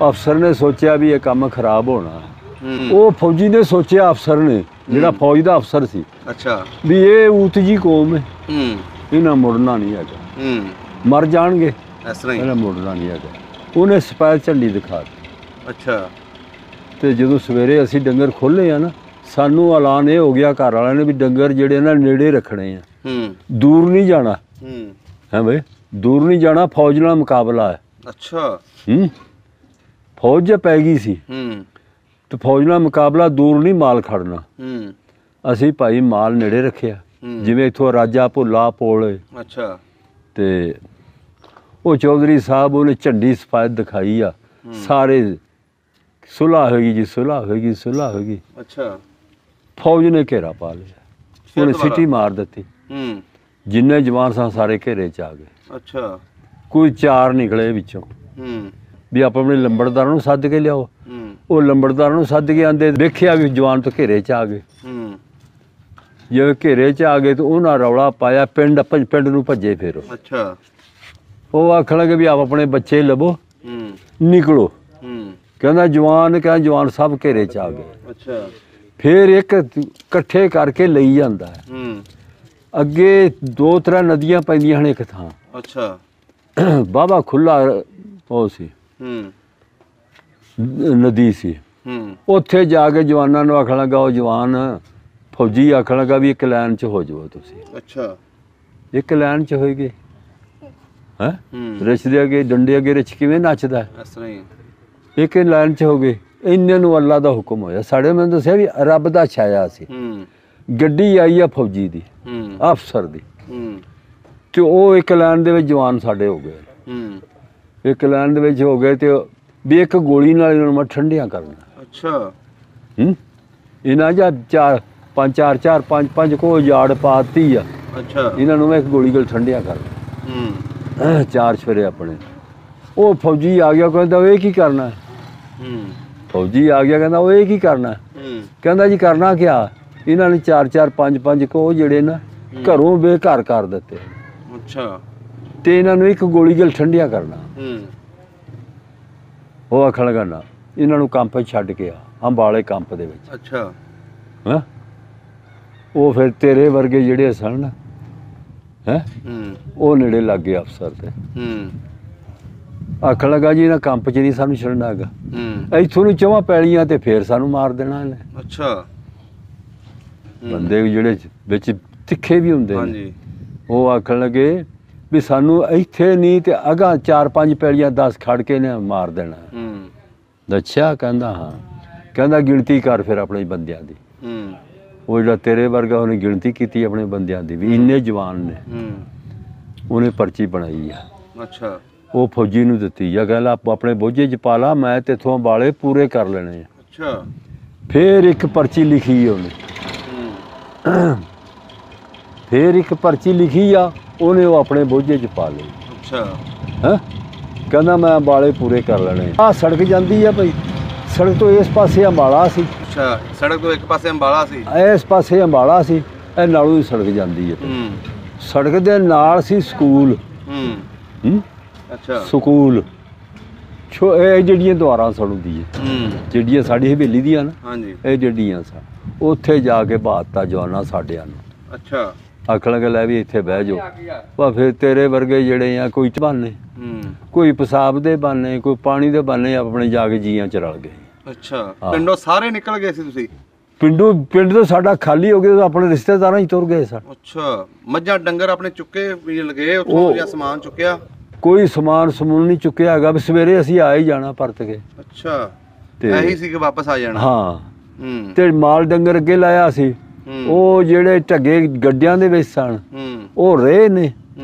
S1: ਅਫਸਰ ਨੇ ਸੋਚਿਆ ਵੀ ਇਹ ਕੰਮ ਖਰਾਬ ਹੋਣਾ, ਉਹ ਫੌਜੀ ਨੇ ਸੋਚਿਆ, ਅਫਸਰ ਨੇ, ਜਿਹੜਾ ਫੌਜ ਦਾ ਅਫਸਰ ਸੀ,
S2: ਅੱਛਾ,
S1: ਵੀ ਇਹ ਊਤ ਜੀ ਕੌਮ ਹੈ,
S2: ਹੂੰ,
S1: ਇਹਨਾਂ ਮੁੜਨਾ ਨਹੀਂ ਹੈਗਾ,
S2: ਹੂੰ,
S1: ਮਰ ਜਾਣਗੇ,
S2: ਇਸ ਤਰ੍ਹਾਂ ਹੀ,
S1: ਇਹਨਾਂ ਮੁੜਨਾ ਨਹੀਂ ਹੈਗਾ। ਉਹਨੇ ਸਪੈਲ ਝੰਡੀ ਦਿਖਾ ਦਿੱਤੀ।
S2: ਅੱਛਾ,
S1: ਤੇ ਜਦੋਂ ਸਵੇਰੇ ਅਸੀਂ ਡੰਗਰ ਖੋਲ੍ਹੇ ਆ ਨਾ, ਸਾਨੂੰ ਐਲਾਨ ਇਹ ਹੋ ਗਿਆ ਘਰ ਵਾਲਿਆਂ ਨੇ ਵੀ ਡੰਗਰ ਜਿਹੜੇ ਨਾ ਨੇੜੇ ਰੱਖਣੇ ਆ, ਦੂਰ ਨਹੀਂ ਜਾਣਾ, ਹੈ ਬਈ, ਦੂਰ ਨਹੀਂ ਜਾਣਾ, ਫੌਜ ਨਾਲ ਮੁਕਾਬਲਾ ਹੈ।
S2: ਅੱਛਾ,
S1: ਫੌਜ ਜੇ ਪੈ ਗਈ ਸੀ ਤੇ ਫੌਜ ਨਾਲ ਮੁਕਾਬਲਾ, ਦੂਰ ਨਹੀਂ ਮਾਲ ਖੜਨਾ। ਅਸੀਂ ਭਾਈ ਮਾਲ ਨੇੜੇ ਰੱਖਿਆ, ਜਿਵੇਂ ਇੱਥੋਂ ਰਾਜਾ ਭੁੱਲਾ ਪੋਲ,
S2: ਅੱਛਾ, ਤੇ
S1: ਉਹ ਚੌਧਰੀ ਸਾਹਿਬ ਉਹਨੇ ਝੰਡੀ ਸਫਾਇਤ ਦਿਖਾਈ ਆ, ਸਾਰੇ ਸੁਲ੍ਹਾ ਹੋਏਗੀ ਜੀ, ਸੁਲ੍ਹਾ ਹੋਏਗੀ, ਸੁਲ੍ਹਾ ਹੋਏਗੀ।
S2: ਅੱਛਾ,
S1: ਫੌਜ ਨੇ ਘੇਰਾ ਪਾ ਲਿਆ, ਉਹਨੇ ਸਿੱਟੀ ਮਾਰ ਦਿੱਤੀ, ਜਿੰਨੇ ਜਵਾਨ ਸਨ ਸਾਰੇ ਘੇਰੇ 'ਚ ਆ ਗਏ।
S2: ਅੱਛਾ,
S1: ਕੋਈ ਚਾਰ ਨਿਕਲੇ ਵਿੱਚੋਂ, ਵੀ ਆਪ ਆਪਣੇ ਲੰਬੜਦਾਰਾਂ ਨੂੰ ਸੱਦ ਕੇ ਲਿਆਓ। ਉਹ ਲੰਬੜਦਾਰਾਂ ਨੂੰ ਸੱਦ ਕੇ ਆਂਦੇ, ਵੇਖਿਆ ਵੀ ਜਵਾਨ ਤਾਂ ਘੇਰੇ 'ਚ ਆ ਗਏ। ਜਿਵੇਂ ਘੇਰੇ 'ਚ ਆ ਗਏ ਤਾਂ ਉਹਨਾਂ ਰੌਲਾ ਪਾਇਆ, ਪਿੰਡ ਨੂੰ ਭੱਜੇ ਫਿਰ।
S2: ਅੱਛਾ,
S1: ਉਹ ਆਖਣ ਲੱਗੇ ਵੀ ਆਪ ਆਪਣੇ ਬੱਚੇ ਲੱਭੋ, ਨਿਕਲੋ। ਕਹਿੰਦਾ ਜਵਾਨ ਸਭ ਘੇਰੇ 'ਚ ਆ ਗਏ।
S2: ਅੱਛਾ, ਫਿਰ
S1: ਇੱਕ ਇਕੱਠੇ ਕਰਕੇ ਲਈ ਜਾਂਦਾ ਹੈ। ਅੱਗੇ 2-3 ਨਦੀਆਂ ਪੈਂਦੀਆਂ ਹਨ ਇੱਕ ਥਾਂ। ਅੱਛਾ, ਬਾਬਾ ਖੁੱਲਾ ਉਹ ਸੀ, ਨਦੀ ਸੀ। ਉੱਥੇ ਜਾ ਕੇ ਜਵਾਨਾਂ ਨੂੰ ਆਖਣ ਲੱਗਾ, ਉਹ ਜਵਾਨ ਫੌਜੀ ਆਖਣ ਲੱਗਾ ਵੀ ਇੱਕ ਲਾਈਨ 'ਚ ਹੋ ਜਾਓ ਤੁਸੀਂ। ਅੱਛਾ, ਇੱਕ ਲਾਈਨ 'ਚ ਹੋਏਗੀ, ਹੈ ਰਿਛ ਦੇ ਅੱਗੇ ਡੰਡੇ ਅੱਗੇ ਰਿਛ ਕਿਵੇਂ ਨੱਚਦਾ, ਇਸ ਤਰ੍ਹਾਂ ਹੀ ਇੱਕ ਲਾਈਨ 'ਚ ਹੋ ਗਏ। ਇੰਨੇ ਨੂੰ ਅੱਲਾ ਦਾ ਹੁਕਮ ਹੋਇਆ। ਸਾਡੇ ਮੈਨੂੰ ਦੱਸਿਆ ਵੀ ਰੱਬ ਦਾ ਛਾਇਆ ਸੀ। ਗੱਡੀ ਆਈ ਆ ਫੌਜੀ ਦੀ, ਅਫਸਰ ਦੀ, ਤੇ ਉਹ ਇੱਕ ਲਾਈਨ ਦੇ ਵਿੱਚ ਜਵਾਨ ਸਾਡੇ ਹੋ ਗਏ। ਇੱਕ ਲਾਈਨ ਦੇ ਵਿੱਚ ਹੋ ਗਏ ਤੇ ਵੀ ਇੱਕ ਗੋਲੀ ਨਾਲ ਇਹਨਾਂ ਨੂੰ ਮੈਂ ਠੰਡੀਆਂ ਕਰਨਾ। ਅੱਛਾ, ਇਹਨਾਂ ਜਾਂ 4-5 ਕੋ ਜਾੜ ਪਾਤੀ ਆ। ਅੱਛਾ, ਇਹਨਾਂ ਨੂੰ ਮੈਂ ਇੱਕ ਗੋਲੀ ਨਾਲ ਠੰਡੀਆਂ ਕਰਨਾ। 4 ਸਵੇਰੇ ਆਪਣੇ। ਉਹ ਫੌਜੀ ਆ ਗਿਆ, ਕਹਿੰਦਾ ਇਹ ਕੀ ਕਰਨਾ। ਫੌਜੀ ਆ ਗਿਆ, ਕਹਿੰਦਾ ਉਹ ਇਹ ਕੀ ਕਰਨਾ। ਕਹਿੰਦਾ ਜੀ ਕਰਨਾ ਕਿਆ, ਇਹਨਾਂ ਨੇ 4-5 ਕੋ ਜਿਹੜੇ ਨਾ ਘਰੋਂ ਬੇਘਰ ਕਰ ਦਿੱਤੇ। ਅੱਛਾ, ਤੇ ਇਹਨਾਂ ਨੂੰ ਇੱਕ ਗੋਲੀ ਨਾਲ ਠੰਡੀਆਂ ਕਰਨਾ। ਉਹ ਆਖਣ ਲੱਗਾ ਨਾ, ਇਹਨਾਂ ਨੂੰ ਕੰਪ ਛੱਡ ਕੇ ਆ, ਅੰਬਾਲੇ ਕੰਪ ਦੇ ਵਿੱਚ। ਅੱਛਾ, ਹੈਂ ਉਹ ਫਿਰ ਤੇਰੇ ਵਰਗੇ ਜਿਹੜੇ ਸਨ ਨਾ, ਹੈ ਉਹ ਨੇੜੇ ਲੱਗ ਗਏ ਅਫਸਰ ਤੇ। ਆਖਣ ਲੱਗਾ ਜੀ ਇਹਨਾਂ ਕੰਪ 'ਚ ਨਹੀਂ ਸਾਨੂੰ ਛੱਡਣਾ ਹੈਗਾ, ਇੱਥੋਂ ਨੂੰ 4 ਪੈਲੀਆਂ ਤੇ ਫੇਰ ਸਾਨੂੰ ਮਾਰ ਦੇਣਾ ਇਹਨੇ। ਅੱਛਾ, ਬੰਦੇ ਜਿਹੜੇ ਵਿੱਚ ਤਿੱਖੇ ਵੀ ਹੁੰਦੇ ਨੇ, ਉਹ ਆਖਣ ਲੱਗੇ ਵੀ ਸਾਨੂੰ ਇੱਥੇ ਨਹੀਂ ਤੇ ਅਗਾਂਹ 4-5 ਪੈਲੀਆਂ 10 ਖੜ ਕੇ ਨੇ ਮਾਰ ਦੇਣਾ। ਅੱਛਾ, ਕਹਿੰਦਾ ਹਾਂ। ਕਹਿੰਦਾ ਗਿਣਤੀ ਕਰ ਫਿਰ ਆਪਣੇ ਬੰਦਿਆਂ ਦੀ। ਉਹ ਜਿਹੜਾ ਤੇਰੇ ਵਰਗਾ ਉਹਨੇ ਗਿਣਤੀ ਕੀਤੀ ਆਪਣੇ ਬੰਦਿਆਂ ਦੀ ਵੀ ਇੰਨੇ ਜਵਾਨ ਨੇ। ਉਹਨੇ ਪਰਚੀ ਬਣਾਈ ਆ। ਅੱਛਾ, ਉਹ ਫੌਜੀ ਨੂੰ ਦਿੱਤੀ ਆ, ਕਹਿੰਦਾ ਆਪਣੇ ਬੋਝੇ 'ਚ ਪਾ ਲਾ, ਮੈਂ ਤੇਥੋਂ ਅੰਬਾਲੇ ਪੂਰੇ ਕਰ ਲੈਣੇ ਆ। ਅੱਛਾ, ਫਿਰ ਇੱਕ ਪਰਚੀ ਲਿਖੀ ਉਹਨੇ, ਫਿਰ ਇੱਕ ਪਰਚੀ ਲਿਖੀ ਆ ਉਹਨੇ, ਉਹ ਆਪਣੇ ਬੋਝੇ 'ਚ ਪਾ ਲਈ। ਅੱਛਾ, ਹੈਂ ਕਹਿੰਦਾ ਮੈਂ ਅੰਬਾਲੇ ਪੂਰੇ ਕਰ ਲੈਣੇ। ਆਹ ਸੜਕ ਜਾਂਦੀ ਆ ਭਾਈ, ਸੜਕ ਤੋਂ ਇਸ ਪਾਸੇ ਅੰਬਾਲਾ ਸੀ। ਅੱਛਾ, ਸੜਕ ਤੋਂ ਇੱਕ ਪਾਸੇ ਅੰਬਾਲਾ ਸੀ, ਇਸ ਪਾਸੇ ਅੰਬਾਲਾ ਸੀ, ਇਹ ਨਾਲੋਂ ਦੀ ਸੜਕ ਜਾਂਦੀ ਹੈ। ਸੜਕ ਦੇ ਨਾਲ ਸੀ ਸਕੂਲ। ਅੱਛਾ, ਸਕੂਲ ਇਹ ਜਿਹੜੀਆਂ ਦੁਆਰਾਂ ਸੜੂਦੀਆਂ, ਜਿਹੜੀਆਂ ਸਾਡੀ ਹਵੇਲੀ ਦੀਆਂ ਨਾ, ਇਹ ਜਿਹੜੀਆਂ ਸਨ, ਉੱਥੇ ਜਾ ਕੇ ਬਾਤਾ ਜਵਾਨਾਂ ਸਾਡਿਆਂ ਨੂੰ। ਅੱਛਾ, ਆਖਣ ਲੱਗਾ ਲੈ ਵੀ ਇੱਥੇ ਬਹਿ ਜਾਓ। ਵਾ ਫਿਰ ਤੇਰੇ ਵਰਗੇ ਜਿਹੜੇ ਆ, ਕੋਈ ਬਹਾਨੇ, ਕੋਈ ਪਿਸ਼ਾਬ ਦੇ ਬਹਾਨੇ, ਕੋਈ ਪਾਣੀ ਦੇ ਬਹਾਨੇ, ਆਪਣੇ ਜਾ ਕੇ ਜੀਆਂ ਚ ਰਲ ਗਏ। ਅੱਛਾ, ਪਿੰਡੋਂ ਸਾਰੇ ਨਿਕਲ ਗਏ ਸੀ ਤੁਸੀਂ? ਪਿੰਡ ਤੋਂ ਸਾਡਾ ਖਾਲੀ ਹੋ ਗਿਆ, ਆਪਣੇ ਰਿਸ਼ਤੇਦਾਰਾਂ ਹੀ ਤੁਰ ਗਏ ਸਨ। ਅੱਛਾ, ਮੱਝਾਂ ਡੰਗਰ ਆਪਣੇ ਚੁੱਕੇ ਲਗੇ ਉੱਥੋਂ, ਜਾਂ ਸਮਾਨ ਚੁੱਕਿਆ? ਕੋਈ ਸਮਾਨ ਸਮੂਨ ਨਹੀਂ ਚੁੱਕਿਆ ਹੈਗਾ, ਵੀ ਸਵੇਰੇ ਅਸੀਂ ਆ ਹੀ ਜਾਣਾ ਪਰਤ ਕੇ। ਅੱਛਾ, ਤੇ ਇਹੀ ਸੀ ਕਿ ਵਾਪਸ ਆ ਜਾਣਾ। ਹਾਂ, ਤੇ ਮਾਲ ਡੰਗਰ ਅੱਗੇ ਲਾਇਆ ਸੀ, ਉਹ ਜਿਹੜੇ ਢੱਗੇ ਗੱਡਿਆਂ ਦੇ ਵਿੱਚ ਸਨ ਉਹ ਰਹੇ ਨੇ,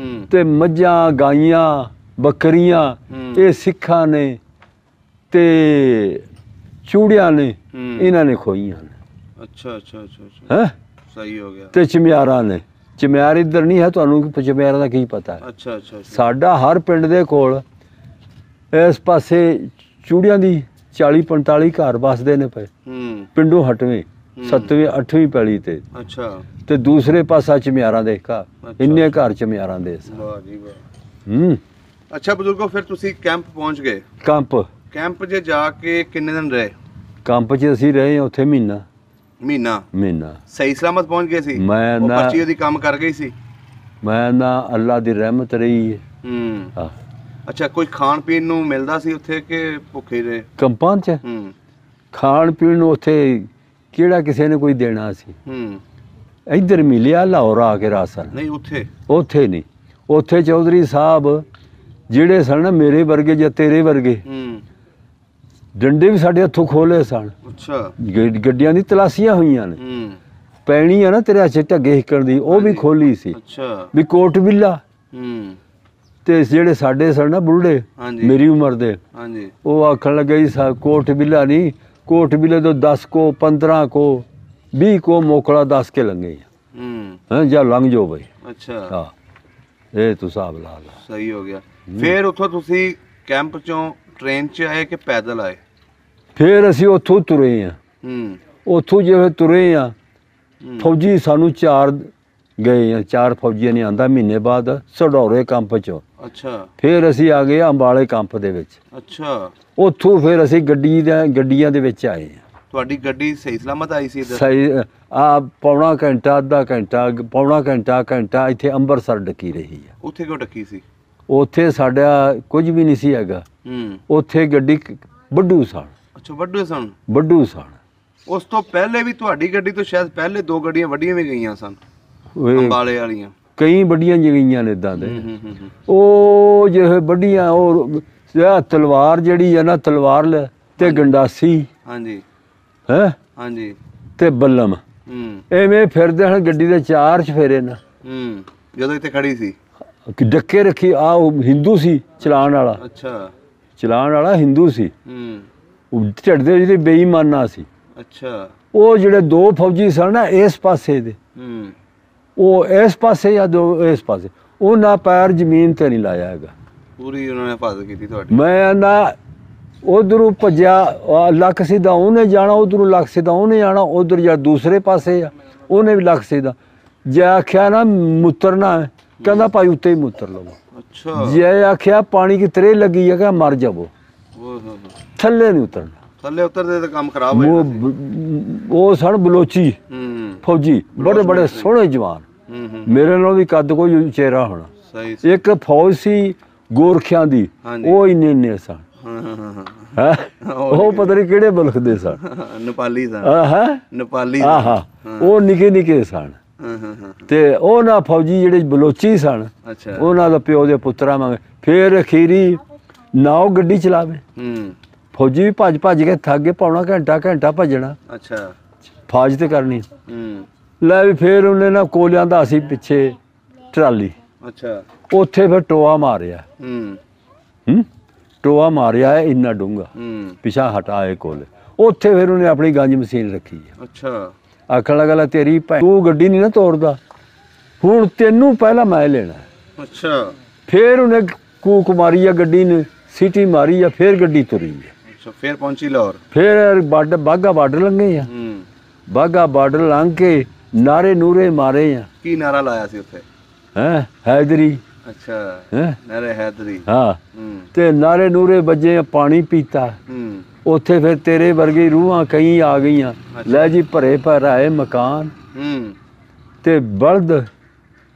S1: ਤੇ ਮੱਝਾਂ ਗਾਈਆਂ ਬੱਕਰੀਆਂ ਇਹ ਸਿੱਖਾਂ ਨੇ ਤੇ ਚੂੜਿਆਂ ਨੇ, ਇਹਨਾਂ ਨੇ ਖੋਈਆਂ ਨੇ। ਅੱਛਾ ਅੱਛਾ ਅੱਛਾ, ਹੈ ਸਹੀ ਹੋ ਗਿਆ। ਤੇ ਚਮਿਆਰਾਂ ਨੇ, ਚਮਿਆਰ ਇੱਧਰ ਨਹੀਂ ਹੈ, ਤੁਹਾਨੂੰ ਚਮਿਆਰਾਂ ਦਾ ਕੀ ਪਤਾ ਹੈ। ਅੱਛਾ ਅੱਛਾ, ਸਾਡਾ ਹਰ ਪਿੰਡ ਦੇ ਕੋਲ ਇਸ ਪਾਸੇ ਚੂੜਿਆਂ ਦੀ 40-45 ਘਰ ਵਸਦੇ ਨੇ ਪਏ, ਪਿੰਡੋਂ ਹਟਵੇਂ 7ਵੀਂ 8ਵੀਂ ਪੈਲੀ ਤੇ। ਅੱਛਾ, ਤੇ ਦੂਸਰੇ ਪਾਸਾ ਚਮਿਆਰਾਂ ਦੇ ਘਰ, ਇੰਨੇ ਘਰ ਚਮਿਆਰਾਂ ਦੇ। ਵਾਹ ਜੀ ਵਾਹ। ਅੱਛਾ ਬਜ਼ੁਰਗੋ, ਫਿਰ ਤੁਸੀਂ ਕੈਂਪ ਪਹੁੰਚ ਗਏ। ਕੈਂਪ 'ਚ ਜਾ ਕੇ ਕਿੰਨੇ ਦਿਨ ਰਹੇ? ਕੰਪ 'ਚ ਅਸੀਂ ਰਹੇ ਹਾਂ ਉੱਥੇ ਮਹੀਨਾ
S2: ਮਹੀਨਾ ਸਹੀ ਸਲਾਮਤ ਪਹੁੰਚ ਗਏ ਸੀ?
S1: ਮੈਂ
S2: ਉਹ
S1: ਨਾ
S2: ਬੱਚੀ ਉਹਦੀ ਕੰਮ ਕਰ ਗਈ ਸੀ?
S1: ਮੈਂ ਨਾ ਅੱਲਾ ਦੀ ਰਹਿਮਤ ਰਹੀ ਹੈ। ਹਾਂ
S2: ਅੱਛਾ, ਕੋਈ ਖਾਣ ਪੀਣ ਨੂੰ ਮਿਲਦਾ ਸੀ ਉੱਥੇ ਕਿ ਭੁੱਖੇ ਰਹੇ?
S1: ਕੰਪਾਂ 'ਚ ਖਾਣ ਪੀਣ ਨੂੰ ਉੱਥੇ ਕਿਹੜਾ ਕਿਸੇ ਨੇ ਕੋਈ ਦੇਣਾ ਸੀ? ਇੱਧਰ ਮਿਲਿਆ ਲਾਹੌਰ ਆ ਕੇ ਰਾਸਨ।
S2: ਨਹੀਂ
S1: ਉੱਥੇ ਨਹੀਂ। ਉੱਥੇ ਚੌਧਰੀ ਸਾਹਿਬ ਜਿਹੜੇ ਸਨ ਨਾ ਮੇਰੇ ਵਰਗੇ ਜਾਂ ਤੇਰੇ ਵਰਗੇ, ਡੰਡੇ ਵੀ ਸਾਡੇ ਹੱਥੋਂ ਖੋਲੇ ਸਨ।
S2: ਅੱਛਾ,
S1: ਗੱਡੀਆਂ ਦੀ ਤਲਾਸ਼ੀਆਂ ਹੋਈਆਂ ਨੇ। ਪੈਣੀ ਆ ਨਾ ਤੇਰੇ ਹੱਥ 'ਚ ਢੱਗੇ ਹਿੱਕਣ ਦੀ, ਉਹ ਵੀ ਖੋਲੀ ਸੀ।
S2: ਅੱਛਾ,
S1: ਵੀ ਕੋਟ ਬਿੱਲਾ ਤੇ ਜਿਹੜੇ ਸਾਡੇ ਸਨ ਨਾ ਬੁੱਢੇ ਮੇਰੀ ਉਮਰ ਦੇ, ਉਹ ਆਖਣ ਲੱਗੇ ਕੋਟ ਬਿੱਲਾ ਨਹੀਂ, ਕੋਟ ਬਿੱਲੇ ਤੋਂ 10 ਕੋ 15 ਕੋ 20 ਕੋ ਮੋਕਲਾ 10 ਕੇ ਲੰਘੇ ਹਾਂ ਜਾਂ ਲੰਘ ਜਾਓ ਬਈ।
S2: ਅੱਛਾ,
S1: ਹਾਂ ਇਹ ਤੂੰ ਹਿਸਾਬ ਲਾ ਲਾ।
S2: ਸਹੀ ਹੋ ਗਿਆ। ਫਿਰ ਉੱਥੋਂ ਤੁਸੀਂ ਕੈਂਪ ਚੋਂ ਟ੍ਰੇਨ 'ਚ ਆਏ ਕਿ ਪੈਦਲ ਆਏ?
S1: ਫਿਰ ਅਸੀਂ ਉੱਥੋਂ ਤੁਰੇ ਹਾਂ। ਉੱਥੋਂ ਜਿਵੇਂ ਤੁਰੇ ਹਾਂ, ਫੌਜੀ ਸਾਨੂੰ 4 ਗਏ ਆ, 4 ਫੌਜੀਆਂ ਨੇ ਆਂਦਾ ਮਹੀਨੇ ਬਾਅਦ ਸਡੌਰੇ ਕੰਪ 'ਚੋਂ। ਅੱਛਾ, ਫਿਰ ਅਸੀਂ ਆ ਗਏ ਅੰਬਾਲੇ ਕੰਪ ਦੇ ਵਿੱਚ। ਅੱਛਾ, ਉੱਥੋਂ ਫਿਰ ਅਸੀਂ ਗੱਡੀਆਂ ਦੇ ਵਿੱਚ ਆਏ ਹਾਂ। ਤੁਹਾਡੀ ਗੱਡੀ ਸਹੀ ਸਲਾਮਤ ਆਈ ਸੀ ਇੱਧਰ? ਸਹੀ। ਆ ਪੌਣਾ ਘੰਟਾ, ਅੱਧਾ ਘੰਟਾ, ਪੌਣਾ ਘੰਟਾ ਇੱਥੇ ਅੰਮ੍ਰਿਤਸਰ ਡੱਕੀ ਰਹੀ ਆ। ਉੱਥੇ ਕਿਉਂ ਡੱਕੀ ਸੀ? ਉੱਥੇ ਸਾਡਾ ਕੁਝ ਵੀ ਨਹੀਂ ਸੀ ਹੈਗਾ। ਉੱਥੇ ਗੱਡੀ ਵੱਡੂ ਸਨ। ਅੱਛਾ, ਵੱਡੂ ਸਨ। ਉਸ ਤੋਂ ਪਹਿਲੇ ਵੀ ਤੁਹਾਡੀ ਗੱਡੀ ਤੋਂ ਸ਼ਾਇਦ ਪਹਿਲੇ 2 ਗੱਡੀਆਂ ਵੱਡੀਆਂ ਵੀ ਗਈਆਂ ਸਨ ਅੰਬਾਲੇ ਵਾਲੀਆਂ। ਕਈ ਵੱਡੀਆਂ ਗਈਆਂ ਨੇ ਇਦਾਂ ਦੇ। ਉਹ ਜਿਹੇ ਵੱਡੀਆਂ, ਉਹ ਤਲਵਾਰ ਜਿਹੜੀ ਹੈ ਨਾ, ਤਲਵਾਰ ਤੇ ਗੰਡਾਸੀ ਹੈ ਤੇ ਬੱਲਮ, ਐਵੇਂ ਫਿਰਦੇ ਹਨ ਗੱਡੀ ਦੇ 4 ਚਫੇਰੇ ਨਾ। ਜਦੋਂ ਇੱਥੇ ਖੜੀ ਸੀ ਡੱਕੇ ਰੱਖੀ ਆ, ਉਹ ਹਿੰਦੂ ਸੀ ਚਲਾਉਣ ਵਾਲਾ। ਅੱਛਾ, ਚਲਾਉਣ ਵਾਲਾ ਹਿੰਦੂ ਸੀ। ਢਿੱਡ ਦੇ ਜਿਹਦੇ ਬੇਈਮਾਨਾ ਸੀ। ਅੱਛਾ, ਉਹ ਜਿਹੜੇ 2 ਫੌਜੀ ਸਨ ਨਾ ਇਸ ਪਾਸੇ ਦੇ, ਉਹ ਇਸ ਪਾਸੇ ਜਾਂ 2 ਇਸ ਪਾਸੇ, ਉਹਨਾਂ ਪੈਰ ਜ਼ਮੀਨ ਤੇ ਨਹੀਂ ਲਾਇਆ ਹੈਗਾ। ਪੂਰੀ ਉਹਨਾਂ ਨੇ ਹਿਫਾਜ਼ਤ ਕੀਤੀ ਤੁਹਾਡੀ? ਮੈਂ ਨਾ ਉਧਰੋਂ ਭੱਜਿਆ, ਲੱਖ ਸਿੱਧਾ ਉਹਨੇ ਜਾਣਾ, ਉਧਰੋਂ ਲੱਖ ਸਿੱਧਾ ਉਹਨੇ ਜਾਣਾ, ਉਧਰ ਜਾਂ ਦੂਸਰੇ ਪਾਸੇ ਆ ਉਹਨੇ ਵੀ ਲੱਖ ਸਿੱਧਾ। ਜੇ ਆਖਿਆ ਨਾ ਮੁੱਤਰਨਾ, ਕਹਿੰਦਾ ਭਾਈ ਉੱਤੇ ਹੀ ਮੁੱਤਰ ਲਵੋ। ਅੱਛਾ, ਜੇ ਆਖਿਆ ਪਾਣੀ ਕੀ ਤਰੇ ਲੱਗੀ ਹੈ, ਕਹਿੰਦਾ ਮਰ ਜਾਵੋ, ਥੱਲੇ ਨਹੀਂ ਉਤਰਨਾ। ਥੱਲੇ ਉਤਰਦੇ ਤਾਂ ਕੰਮ ਖਰਾਬ ਹੋ ਜਾਂਦਾ। ਉਹ ਸਨ ਬਲੋਚੀ ਫੌਜੀ, ਬੜੇ ਬੜੇ ਸੋਹਣੇ ਜਵਾਨ, ਮੇਰੇ ਨਾਲ ਵੀ ਕੱਦ ਕੋਈ ਚਿਹਰਾ ਹੋਣਾ। ਇੱਕ ਫੌਜ ਸੀ ਗੋਰਖਿਆਂ ਦੀ, ਉਹ ਇੰਨੇ ਸਨ। ਉਹ ਪਤਾ ਨਹੀਂ ਕਿਹੜੇ ਮੁਲਕ ਦੇ ਸਨ, ਨੇਪਾਲੀ ਸਨ। ਨੇਪਾਲੀ, ਉਹ ਨਿੱਕੇ ਸਨ। ਤੇ ਉਹ ਨਾ ਫੌਜੀ ਜਿਹੜੇ ਬਲੋਚੀ ਸਨ, ਉਹਨਾਂ ਦਾ ਪਿਓ ਦੇ ਪੁੱਤਰਾਂ ਵਾਂਗ। ਫਿਰ ਅਖੀਰੀ ਨਾ ਉਹ ਗੱਡੀ ਚਲਾਵੇ, ਫੌਜੀ ਵੀ ਭੱਜ ਕੇ ਥੱਕ ਗਏ, ਪੌਣਾ ਘੰਟਾ ਭੱਜਣਾ। ਅੱਛਾ, ਫੌਜ ਤੇ ਕਰਨੀ। ਲੈ ਵੀ ਫਿਰ ਉਹਨੇ ਨਾ ਕੋਲਿਆਂ ਦਾ ਸੀ ਪਿੱਛੇ ਟਰਾਲੀ। ਅੱਛਾ, ਉੱਥੇ ਫਿਰ ਟੋਆ ਮਾਰਿਆ। ਟੋਆ ਮਾਰਿਆ ਇੰਨਾ ਡੂੰਘਾ, ਪਿਛਾ ਹਟਾਏ ਕੋਲੇ। ਉੱਥੇ ਫਿਰ ਉਹਨੇ ਆਪਣੀ ਗੰਜ ਮਸ਼ੀਨ ਰੱਖੀ ਹੈ। ਅੱਛਾ, ਆਖਣ ਲੱਗਾ ਤੇਰੀ ਤੂੰ ਗੱਡੀ ਨਹੀਂ ਨਾ ਤੋਰਦਾ, ਹੁਣ ਤੈਨੂੰ ਪਹਿਲਾਂ ਮੈਂ ਲੈਣਾ। ਅੱਛਾ, ਫਿਰ ਉਹਨੇ ਕੂਕ ਮਾਰੀ ਆ, ਗੱਡੀ ਨੇ ਸੀਟੀ ਮਾਰੀ ਆ, ਫਿਰ ਗੱਡੀ ਤੁਰੀ ਆ। ਅੱਛਾ, ਫਿਰ ਪਹੁੰਚੀ ਲਾਹੌਰ। ਫਿਰ ਬਾਘਾ ਬਾਰਡਰ ਲੰਘੇ ਆ। ਬਾਘਾ ਬਾਰਡਰ ਲੰਘ ਕੇ ਨਾਰੇ ਨੂਰੇ ਮਾਰੇ ਆ। ਕੀ ਨਾਰਾ ਲਾਇਆ ਸੀ ਉੱਥੇ? ਹੈਦਰੀ। ਅੱਛਾ, ਨਾਰੇ ਹੈਦਰੀ। ਹਾਂ, ਤੇ ਨਾਰੇ ਨੂਰੇ ਵੱਜੇ, ਪਾਣੀ ਪੀਤਾ। ਉੱਥੇ ਫਿਰ ਤੇਰੇ ਵਰਗੀ ਰੂਹਾਂ ਕਈ ਆ ਗਈਆਂ। ਲੈ ਜੀ ਭਰੇ ਭਰਾਏ ਮਕਾਨ ਤੇ ਬਲਦ,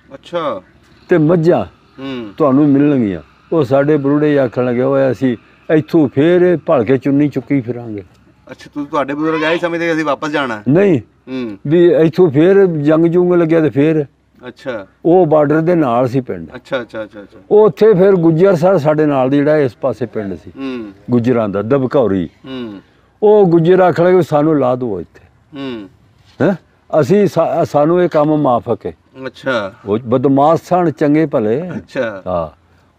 S1: ਅੱਛਾ, ਤੇ ਮੱਝਾਂ ਤੁਹਾਨੂੰ ਮਿਲਣਗੀਆਂ। ਉਹ ਸਾਡੇ ਬੁੱਢੇ ਆਖਣ ਲੱਗੇ, ਓਏ ਅਸੀਂ ਇੱਥੋਂ ਫੇਰ ਭਲ ਕੇ ਚੁੰਨੀ ਚੁੱਕੀ ਫਿਰਾਂਗੇ। ਅੱਛਾ, ਤੁਹਾਡੇ ਬਜ਼ੁਰਗ ਆਏ ਸਮਝਦੇ ਅਸੀਂ ਵਾਪਸ ਜਾਣਾ? ਨਹੀਂ, ਵੀ ਇੱਥੋਂ ਫੇਰ ਜੰਗ ਜੁੰਗ ਲੱਗਿਆ ਤੇ ਫੇਰ। ਅੱਛਾ, ਉਹ ਬਾਰਡਰ ਦੇ ਨਾਲ ਸੀ ਪਿੰਡ। ਅੱਛਾ, ਉੱਥੇ ਫਿਰ ਗੁੱਜਰ ਸਰ ਸਾਡੇ ਨਾਲ ਦੀ ਜਿਹੜਾ ਇਸ ਪਾਸੇ ਪਿੰਡ ਸੀ ਗੁੱਜਰਾਂ ਦਾ, ਦਬਕੌਰੀ। ਉਹ ਗੁੱਜਰ ਆਖਣ ਲੱਗੇ ਸਾਨੂੰ ਲਾ ਦਿਓ ਇੱਥੇ, ਅਸੀਂ ਸਾਨੂੰ ਇਹ ਕੰਮ ਮਾਫਕ ਹੈ। ਅੱਛਾ, ਉਹ ਬਦਮਾਸ਼ ਸਨ, ਚੰਗੇ ਭਲੇ। ਅੱਛਾ, ਹਾਂ,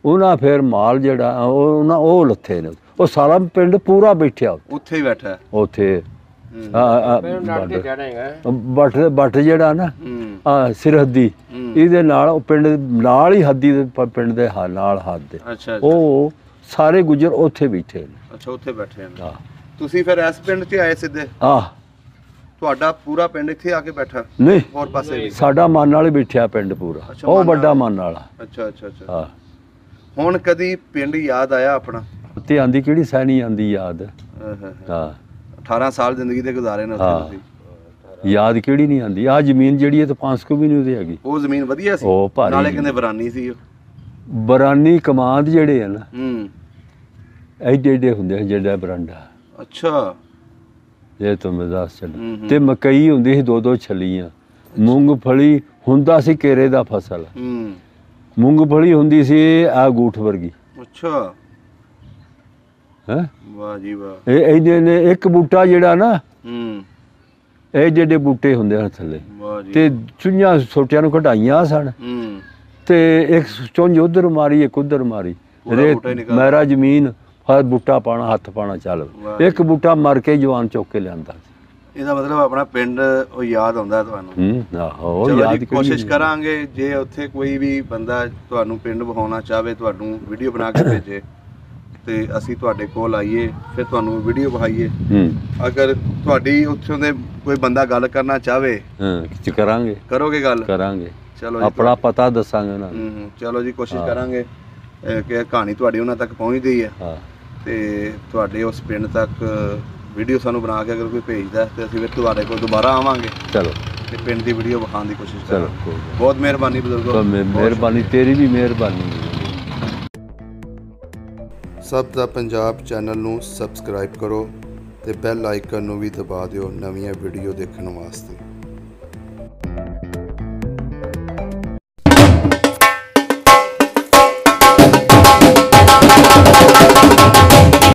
S1: ਉਹਨਾਂ ਫਿਰ ਮਾਲ ਜਿਹੜਾ ਉਹ ਲੱਥੇ ਨੇ। ਉਹ ਸਾਰਾ ਪਿੰਡ ਪੂਰਾ ਬੈਠਿਆ ਉੱਥੇ ਹੀ ਬੈਠਾ ਉੱਥੇ। ਬੱਟ ਜਿਹੜਾ ਨਾ ਸਰਹੱਦੀ, ਇਹਦੇ ਨਾਲ ਉਹ ਪਿੰਡ ਨਾਲ ਹੀ ਹੱਦੀ ਪਿੰਡ ਦੇ ਨਾਲ ਹੱਦ ਦੇ, ਉਹ ਸਾਰੇ ਗੁੱਜਰ ਉੱਥੇ ਬੈਠੇ ਨੇ। ਅੱਛਾ, ਉੱਥੇ ਬੈਠੇ ਨੇ। ਤੁਸੀਂ ਫਿਰ ਇਸ ਪਿੰਡ 'ਚ ਆਏ ਸਿੱਧੇ? ਤੁਹਾਡਾ ਪੂਰਾ ਪਿੰਡ ਇੱਥੇ ਆ ਕੇ ਬੈਠਾ? ਨਹੀਂ, ਹੋਰ ਪਾਸੇ ਵੀ ਸਾਡਾ ਮਨ ਨਾਲ ਹੀ ਬੈਠਿਆ ਪਿੰਡ ਪੂਰਾ, ਉਹ ਵੱਡਾ ਮਨ ਵਾਲਾ। ਅੱਛਾ, ਹਾਂ। ਹੁਣ ਕਦੀ ਪਿੰਡ ਯਾਦ ਆਇਆ ਆਪਣਾ? ਤੇ ਆਂਦੀ ਕਿਹੜੀ ਸੈਣੀ ਆਂਦੀ ਯਾਦ। ਹਾਂ,
S2: 18 ਸਾਲ ਜ਼ਿੰਦਗੀ ਦੇ ਗੁਜ਼ਾਰੇ ਨੇ ਉੱਥੇ
S1: ਹਾਂ।
S2: ਤੁਸੀਂ।
S1: ਯਾਦ ਕਿਹੜੀ ਨਹੀਂ ਆਉਂਦੀ। ਆ ਜ਼ਮੀਨ ਜਿਹੜੀ ਹੈ ਤਾਂ 500 ਵੀ ਨਹੀਂ ਉਹਦੇ ਹੈਗੀ।
S2: ਉਹ ਜ਼ਮੀਨ ਵਧੀਆ ਸੀ,
S1: ਉਹ ਭਾਰੀ
S2: ਨਾਲੇ ਕਹਿੰਦੇ ਬਰਾਨੀ ਸੀ ਉਹ।
S1: ਬਰਾਨੀ ਕਮਾਂਦ ਜਿਹੜੇ ਆ ਨਾ
S2: ਹੂੰ,
S1: ਐਡੇ ਐਡੇ ਹੁੰਦੇ ਸੀ ਜਿਹੜਾ ਬਰਾਂਡਾ,
S2: ਅੱਛਾ।
S1: ਇਹ ਤੋਂ ਮੈਂ ਦੱਸ ਚੱਲ।
S2: ਹੂੰ, ਹੂੰ।
S1: ਤੇ ਮਕਈ ਹੁੰਦੀ ਸੀ 2-2 ਛੱਲੀਆਂ, ਮੂੰਗਫਲੀ ਹੁੰਦਾ ਸੀ ਕੇਰੇ ਦਾ ਫਸਲ,
S2: ਹੂੰ,
S1: ਮੂੰਗਫਲੀ ਹੁੰਦੀ ਸੀ ਆ ਗੂਠ ਵਰਗੀ
S2: ਅੱਛਾ।
S1: ਹੈ।
S2: ਵਾਹ ਜੀ ਵਾਹ।
S1: ਇਹ ਇਹਦੇ ਨੇ ਇੱਕ ਬੂਟਾ ਜਿਹੜਾ ਨਾ,
S2: ਹੂੰ,
S1: ਇਹ ਜਿਹੜੇ ਬੂਟੇ ਹੁੰਦੇ ਹਨ ਥੱਲੇ,
S2: ਵਾਹ ਜੀ।
S1: ਤੇ ਚੁੰਝਾਂ ਛੋਟਿਆਂ ਨੂੰ ਕਢਾਈਆਂ ਸਨ,
S2: ਹੂੰ,
S1: ਤੇ ਇੱਕ ਚੁੰਝ ਉਧਰ ਮਾਰੀ ਇੱਕ ਉਧਰ ਮਾਰੀ,
S2: ਪੂਰਾ
S1: ਰੇਤ
S2: ਬੂਟਾ ਹੀ ਨਿਕਲ
S1: ਮੇਰਾ ਜ਼ਮੀਨ ਹਰ ਬੂਟਾ ਪਾਣਾ ਹੱਥ ਪਾਣਾ ਚੱਲ।
S2: ਵਾਹ
S1: ਇੱਕ ਬੂਟਾ ਮਰ ਕੇ ਜਵਾਨ ਚੁੱਕ ਕੇ ਲਿਆਂਦਾ।
S2: ਇਹਦਾ ਮਤਲਬ ਆਪਣਾ ਪਿੰਡ ਉਹ ਯਾਦ ਆਉਂਦਾ ਤੁਹਾਨੂੰ।
S1: ਆਹੋ
S2: ਚਲੋ
S1: ਯਾਦ
S2: ਜੀ,
S1: ਕਿਉਂ
S2: ਕੋਸ਼ਿਸ਼
S1: ਨਹੀਂ।
S2: ਕਰਾਂਗੇ ਜੇ ਉੱਥੇ ਕੋਈ ਵੀ ਬੰਦਾ ਤੁਹਾਨੂੰ ਪਿੰਡ ਵਿਖਾਉਣਾ ਚਾਹਵੇ, ਤੁਹਾਨੂੰ ਵੀਡੀਓ ਬਣਾ ਕੇ ਭੇਜੇ ਤੇ ਅਸੀਂ ਤੁਹਾਡੇ ਕੋਲ ਆਈਏ, ਫਿਰ ਤੁਹਾਨੂੰ ਵੀਡੀਓ ਵਿਖਾਈਏ। ਅਗਰ ਤੁਹਾਡੀ ਉੱਥੋਂ ਦੇ ਕੋਈ ਬੰਦਾ ਗੱਲ ਕਰਨਾ ਚਾਹਵੇ,
S1: ਕਰਾਂਗੇ
S2: ਕਰੋਗੇ ਗੱਲ?
S1: ਕਰਾਂਗੇ,
S2: ਚਲੋ ਜੀ,
S1: ਆਪਣਾ ਪਤਾ ਦੱਸਾਂਗੇ ਉਹਨਾਂ ਨੂੰ।
S2: ਚਲੋ ਜੀ, ਕੋਸ਼ਿਸ਼ ਕਰਾਂਗੇ ਕਿ ਕਹਾਣੀ ਤੁਹਾਡੀ ਉਹਨਾਂ ਤੱਕ ਪਹੁੰਚਦੀ ਹੈ
S1: ਹਾਂ,
S2: ਤੇ ਤੁਹਾਡੇ ਉਸ ਪਿੰਡ ਤੱਕ ਵੀਡੀਓ ਸਾਨੂੰ ਬਣਾ ਕੇ ਅਗਰ ਕੋਈ ਭੇਜਦਾ ਤੇ ਅਸੀਂ ਫਿਰ ਤੁਹਾਡੇ ਕੋਲ ਦੁਬਾਰਾ ਆਵਾਂਗੇ
S1: ਚਲੋ
S2: ਤੇ ਪਿੰਡ ਦੀ ਵੀਡੀਓ ਵਿਖਾਉਣ ਦੀ ਕੋਸ਼ਿਸ਼
S1: ਚਲੋ
S2: ਕਰਾਂਗੇ।
S1: ਕੋਈ ਗੱਲ
S2: ਬਹੁਤ ਮਿਹਰਬਾਨੀ ਬਜ਼ੁਰਗੋ।
S1: ਨਹੀਂ। ਮਿਹਰਬਾਨੀ ਤੇਰੀ ਵੀ ਮਿਹਰਬਾਨੀ।
S2: ਸਭ ਦਾ ਪੰਜਾਬ ਚੈਨਲ ਨੂੰ ਸਬਸਕ੍ਰਾਈਬ ਕਰੋ ਤੇ ਬੈਲ ਆਈਕਨ ਨੂੰ ਵੀ ਦਬਾ ਦਿਓ ਨਵੀਆਂ ਵੀਡੀਓ ਦੇਖਣ ਵਾਸਤੇ।